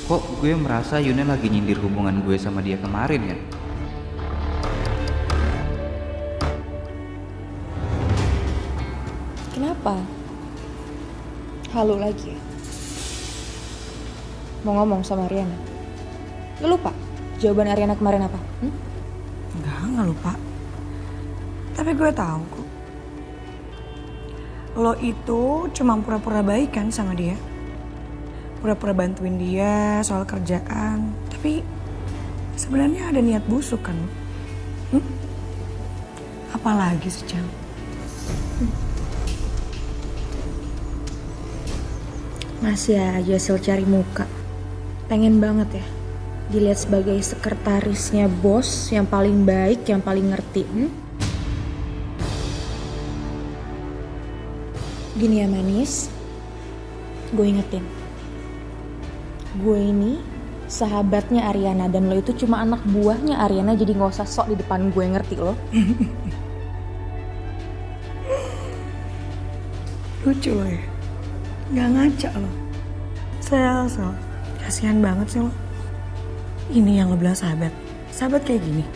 Kok gue merasa Yuna lagi nyindir hubungan gue sama dia kemarin ya? Kenapa? Halu lagi ya? Mau ngomong sama Ariana? Lu lupa jawaban Ariana kemarin apa? Enggak lupa. Tapi gue tahu kok. Lo itu cuma pura-pura baik kan sama dia? Pura-pura bantuin dia soal kerjaan. Tapi sebenarnya ada niat busuk kan? Apalagi sih, Jam? Masih aja Sil cari muka. Pengen banget ya dilihat sebagai sekretarisnya bos yang paling baik, yang paling ngerti. Gini ya manis, gue ingetin. Gue ini sahabatnya Ariana dan lo itu cuma anak buahnya Ariana, jadi gak usah sok di depan gue, ngerti lo? Lucu lo ya? Gak ngaca lo. Sel, kasihan banget sih lo. Ini yang lo bilang sahabat. Sahabat kayak gini.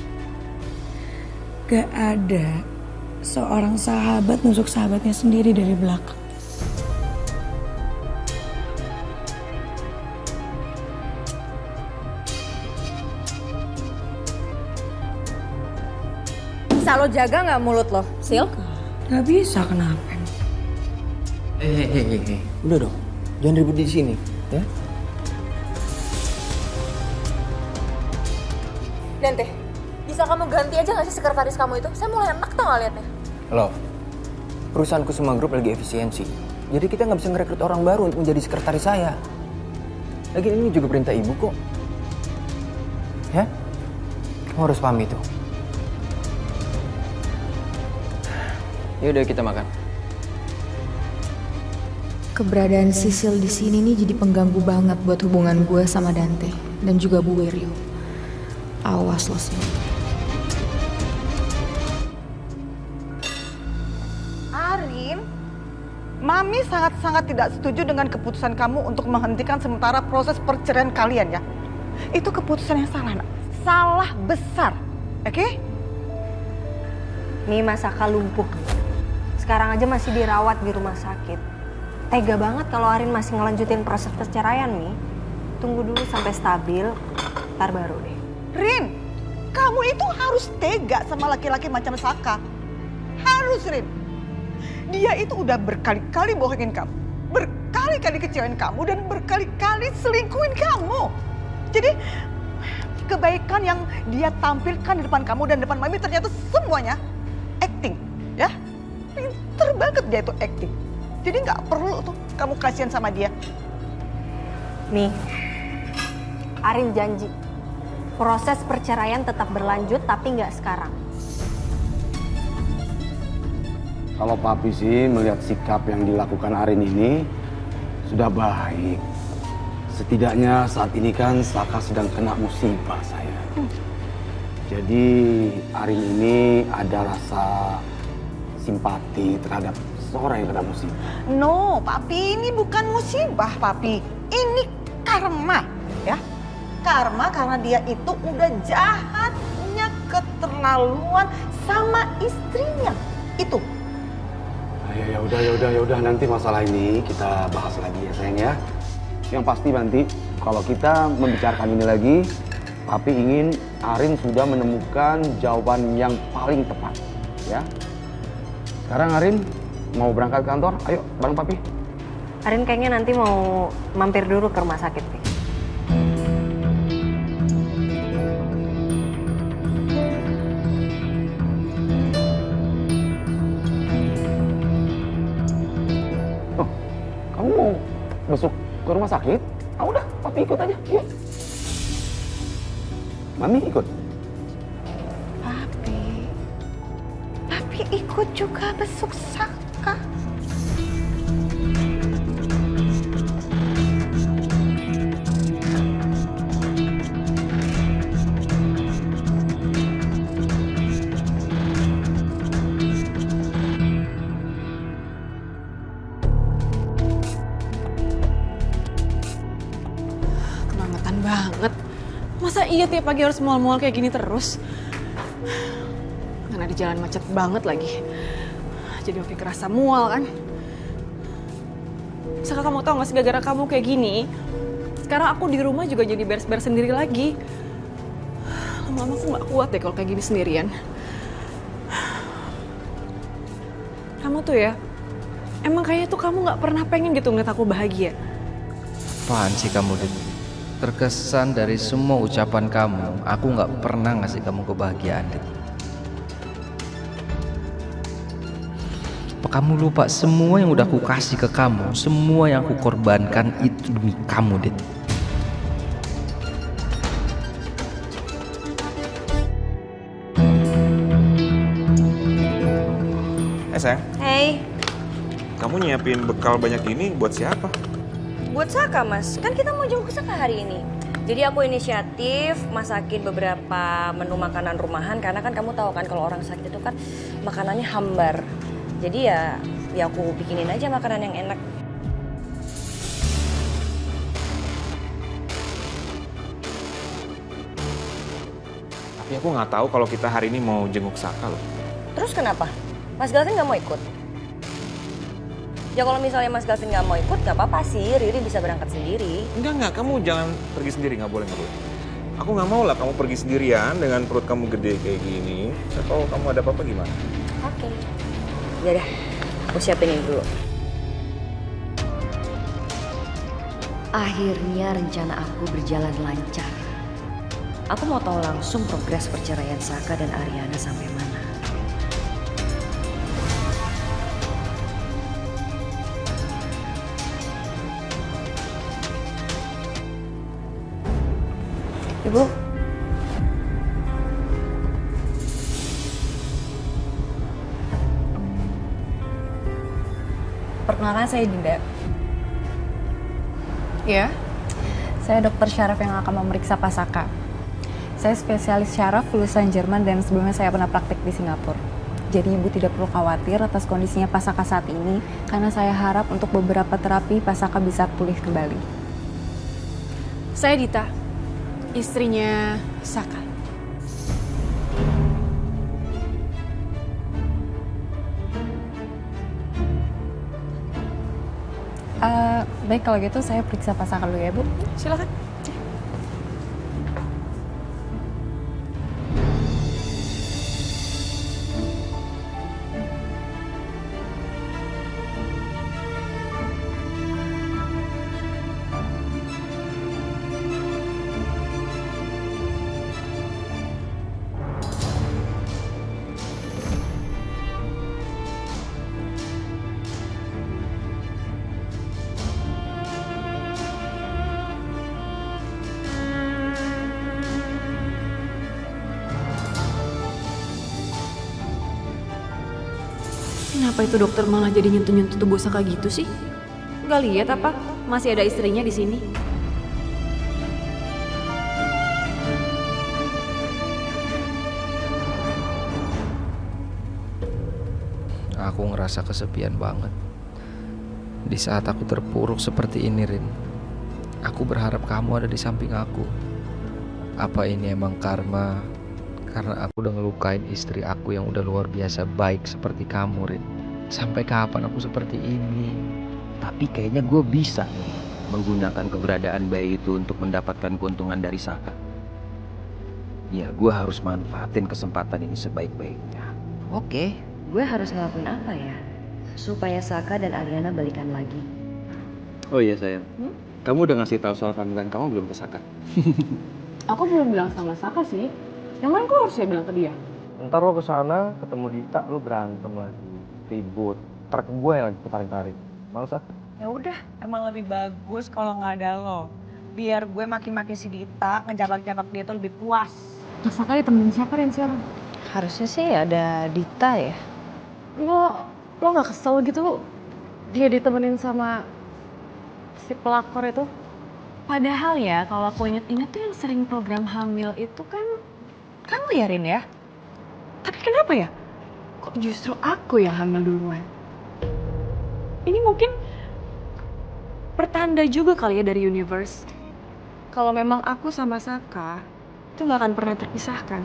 Gak ada seorang sahabat nusuk sahabatnya sendiri dari belakang. Bisa lo jaga nggak mulut lo, Sil? Gak bisa, kenapa? Udah dong, jangan ribut di sini, ya? Dante, bisa kamu ganti aja nggak sih sekretaris kamu itu? Saya mulai enak tau nggak liatnya. Loh, perusahaanku sama grup lagi efisiensi. Jadi kita nggak bisa ngerekrut orang baru untuk menjadi sekretaris saya. Lagi ini juga perintah ibu kok. Ya? Kamu harus paham itu. Yaudah kita makan. Keberadaan Sisil di sini nih jadi pengganggu banget buat hubungan gue sama Dante dan juga Bu Wiryo. Awas lo sih. Arin, Mami sangat-sangat tidak setuju dengan keputusan kamu untuk menghentikan sementara proses perceraian kalian ya. Itu keputusan yang salah, nak. Salah besar, oke? Nih Mas Saka lumpuh. Sekarang aja masih dirawat di rumah sakit. Tega banget kalau Arin masih ngelanjutin proses perceraian nih. Tunggu dulu sampai stabil, ntar baru deh. Rin, kamu itu harus tega sama laki-laki macam Saka. Harus, Rin. Dia itu udah berkali-kali bohongin kamu. Berkali-kali kecewain kamu dan berkali-kali selingkuhin kamu. Jadi kebaikan yang dia tampilkan di depan kamu dan depan Mami ternyata semuanya acting, ya. Pinter banget dia itu acting. Jadi nggak perlu tuh kamu kasihan sama dia. Nih, Arin janji proses perceraian tetap berlanjut tapi nggak sekarang. Kalau papi sih melihat sikap yang dilakukan Arin ini sudah baik. Setidaknya saat ini kan Saka sedang kena musibah saya. Jadi Arin ini ada rasa simpati terhadap seorang yang kena musibah. No, Papi, ini bukan musibah, Papi. Ini karma, ya. Karma karena dia itu udah jahatnya keterlaluan sama istrinya. Itu. Ya udah nanti masalah ini kita bahas lagi ya sayang ya. Yang pasti nanti kalau kita membicarakan ini lagi, Papi ingin Arin sudah menemukan jawaban yang paling tepat, ya. Sekarang Arin mau berangkat ke kantor, ayo bareng Papi. Arin kayaknya nanti mau mampir dulu ke rumah sakit nih. Oh, kamu mau besok ke rumah sakit? Ah udah, Papi ikut aja, yuk. Mami ikut? Papi ikut juga besok Saka. Kebangetan banget. Masa iya tiap pagi harus mual-mual kayak gini terus? Karena di jalan macet banget lagi. Jadi makin kerasa mual kan? Saka, kamu tau gak sih gara-gara kamu kayak gini, sekarang aku di rumah juga jadi beres-beres sendiri lagi. Lama-lama aku gak kuat deh kalau kayak gini sendirian. Kamu tuh ya, emang kayaknya tuh kamu gak pernah pengen gitu ngeliat aku bahagia. Apaan sih kamu, Dit? Terkesan dari semua ucapan kamu, aku nggak pernah ngasih kamu kebahagiaan, Dit. Apa kamu lupa semua yang udah aku kasih ke kamu, semua yang aku korbankan itu demi kamu, Dit? Sayang, Hey, kamu nyiapin bekal banyak ini buat siapa? buat Saka Mas, kan kita mau jemput Saka hari ini. Jadi aku inisiatif masakin beberapa menu makanan rumahan karena kan kamu tahu kan kalau orang sakit itu kan makanannya hambar. Jadi ya aku bikinin aja makanan yang enak. Tapi aku nggak tahu kalau kita hari ini mau jenguk Saka loh. Terus kenapa? Mas Galvin nggak mau ikut? Ya kalau misalnya Mas Galvin nggak mau ikut, nggak apa-apa sih. Riri bisa berangkat sendiri. Enggak, kamu jangan pergi sendiri, nggak boleh. Aku nggak mau lah kamu pergi sendirian dengan perut kamu gede kayak gini. Kalau kamu ada apa-apa gimana? Oke. Ya udah, aku siapin ini dulu. Akhirnya rencana aku berjalan lancar. Aku mau tahu langsung progres perceraian Saka dan Ariana sampai mana. Ibu. Perkenalkan saya Dinda. Ya, saya dokter syaraf yang akan memeriksa Pak Saka. Saya spesialis syaraf lulusan Jerman dan sebelumnya saya pernah praktik di Singapura. Jadi ibu tidak perlu khawatir atas kondisinya Pak Saka saat ini, karena saya harap untuk beberapa terapi Pak Saka bisa pulih kembali. Saya Dita, istrinya Saka. Baik, kalau gitu saya periksa Pak Saka dulu ya, Bu. Silakan. Kenapa itu dokter malah jadi nyentuh-nyentuh tubuh Saka gitu sih? Nggak lihat apa? Masih ada istrinya di sini. Aku ngerasa kesepian banget. Di saat aku terpuruk seperti ini, Rin, aku berharap kamu ada di samping aku. Apa ini emang karma? Karena aku udah ngelukain istri aku yang udah luar biasa baik seperti kamu, Rin. Sampai kapan aku seperti ini? Tapi kayaknya gue bisa nih menggunakan keberadaan bayi itu untuk mendapatkan keuntungan dari Saka. Ya, gue harus manfaatin kesempatan ini sebaik-baiknya. Oke, gue harus ngelakuin apa ya? Supaya Saka dan Ariana balikan lagi. Oh iya sayang, kamu udah ngasih tahu soal kandungan kamu belum ke Saka? Aku belum bilang sama Saka sih. Yang mana gue harusnya bilang ke dia? Ntar lo kesana ketemu Dita, lo berantem lagi, ribut. Truk gue yang lagi ketarik-tarik. Males ah? Ya udah, emang lebih bagus kalau nggak ada lo. Biar gue makin-makin si Dita, ngejabak-jabak dia tuh lebih puas. Mas Saka ditemenin siapa Ren sekarang? Harusnya sih ada Dita ya. Lo nggak kesel gitu dia ditemenin sama si pelakor itu? Padahal ya kalau aku inget-inget tuh yang sering program hamil itu kan kamu ya Rin ya? Tapi kenapa ya? Kok justru aku yang hamil duluan? Ini mungkin pertanda juga kali ya dari universe. Kalau memang aku sama Saka itu nggak akan pernah terpisahkan.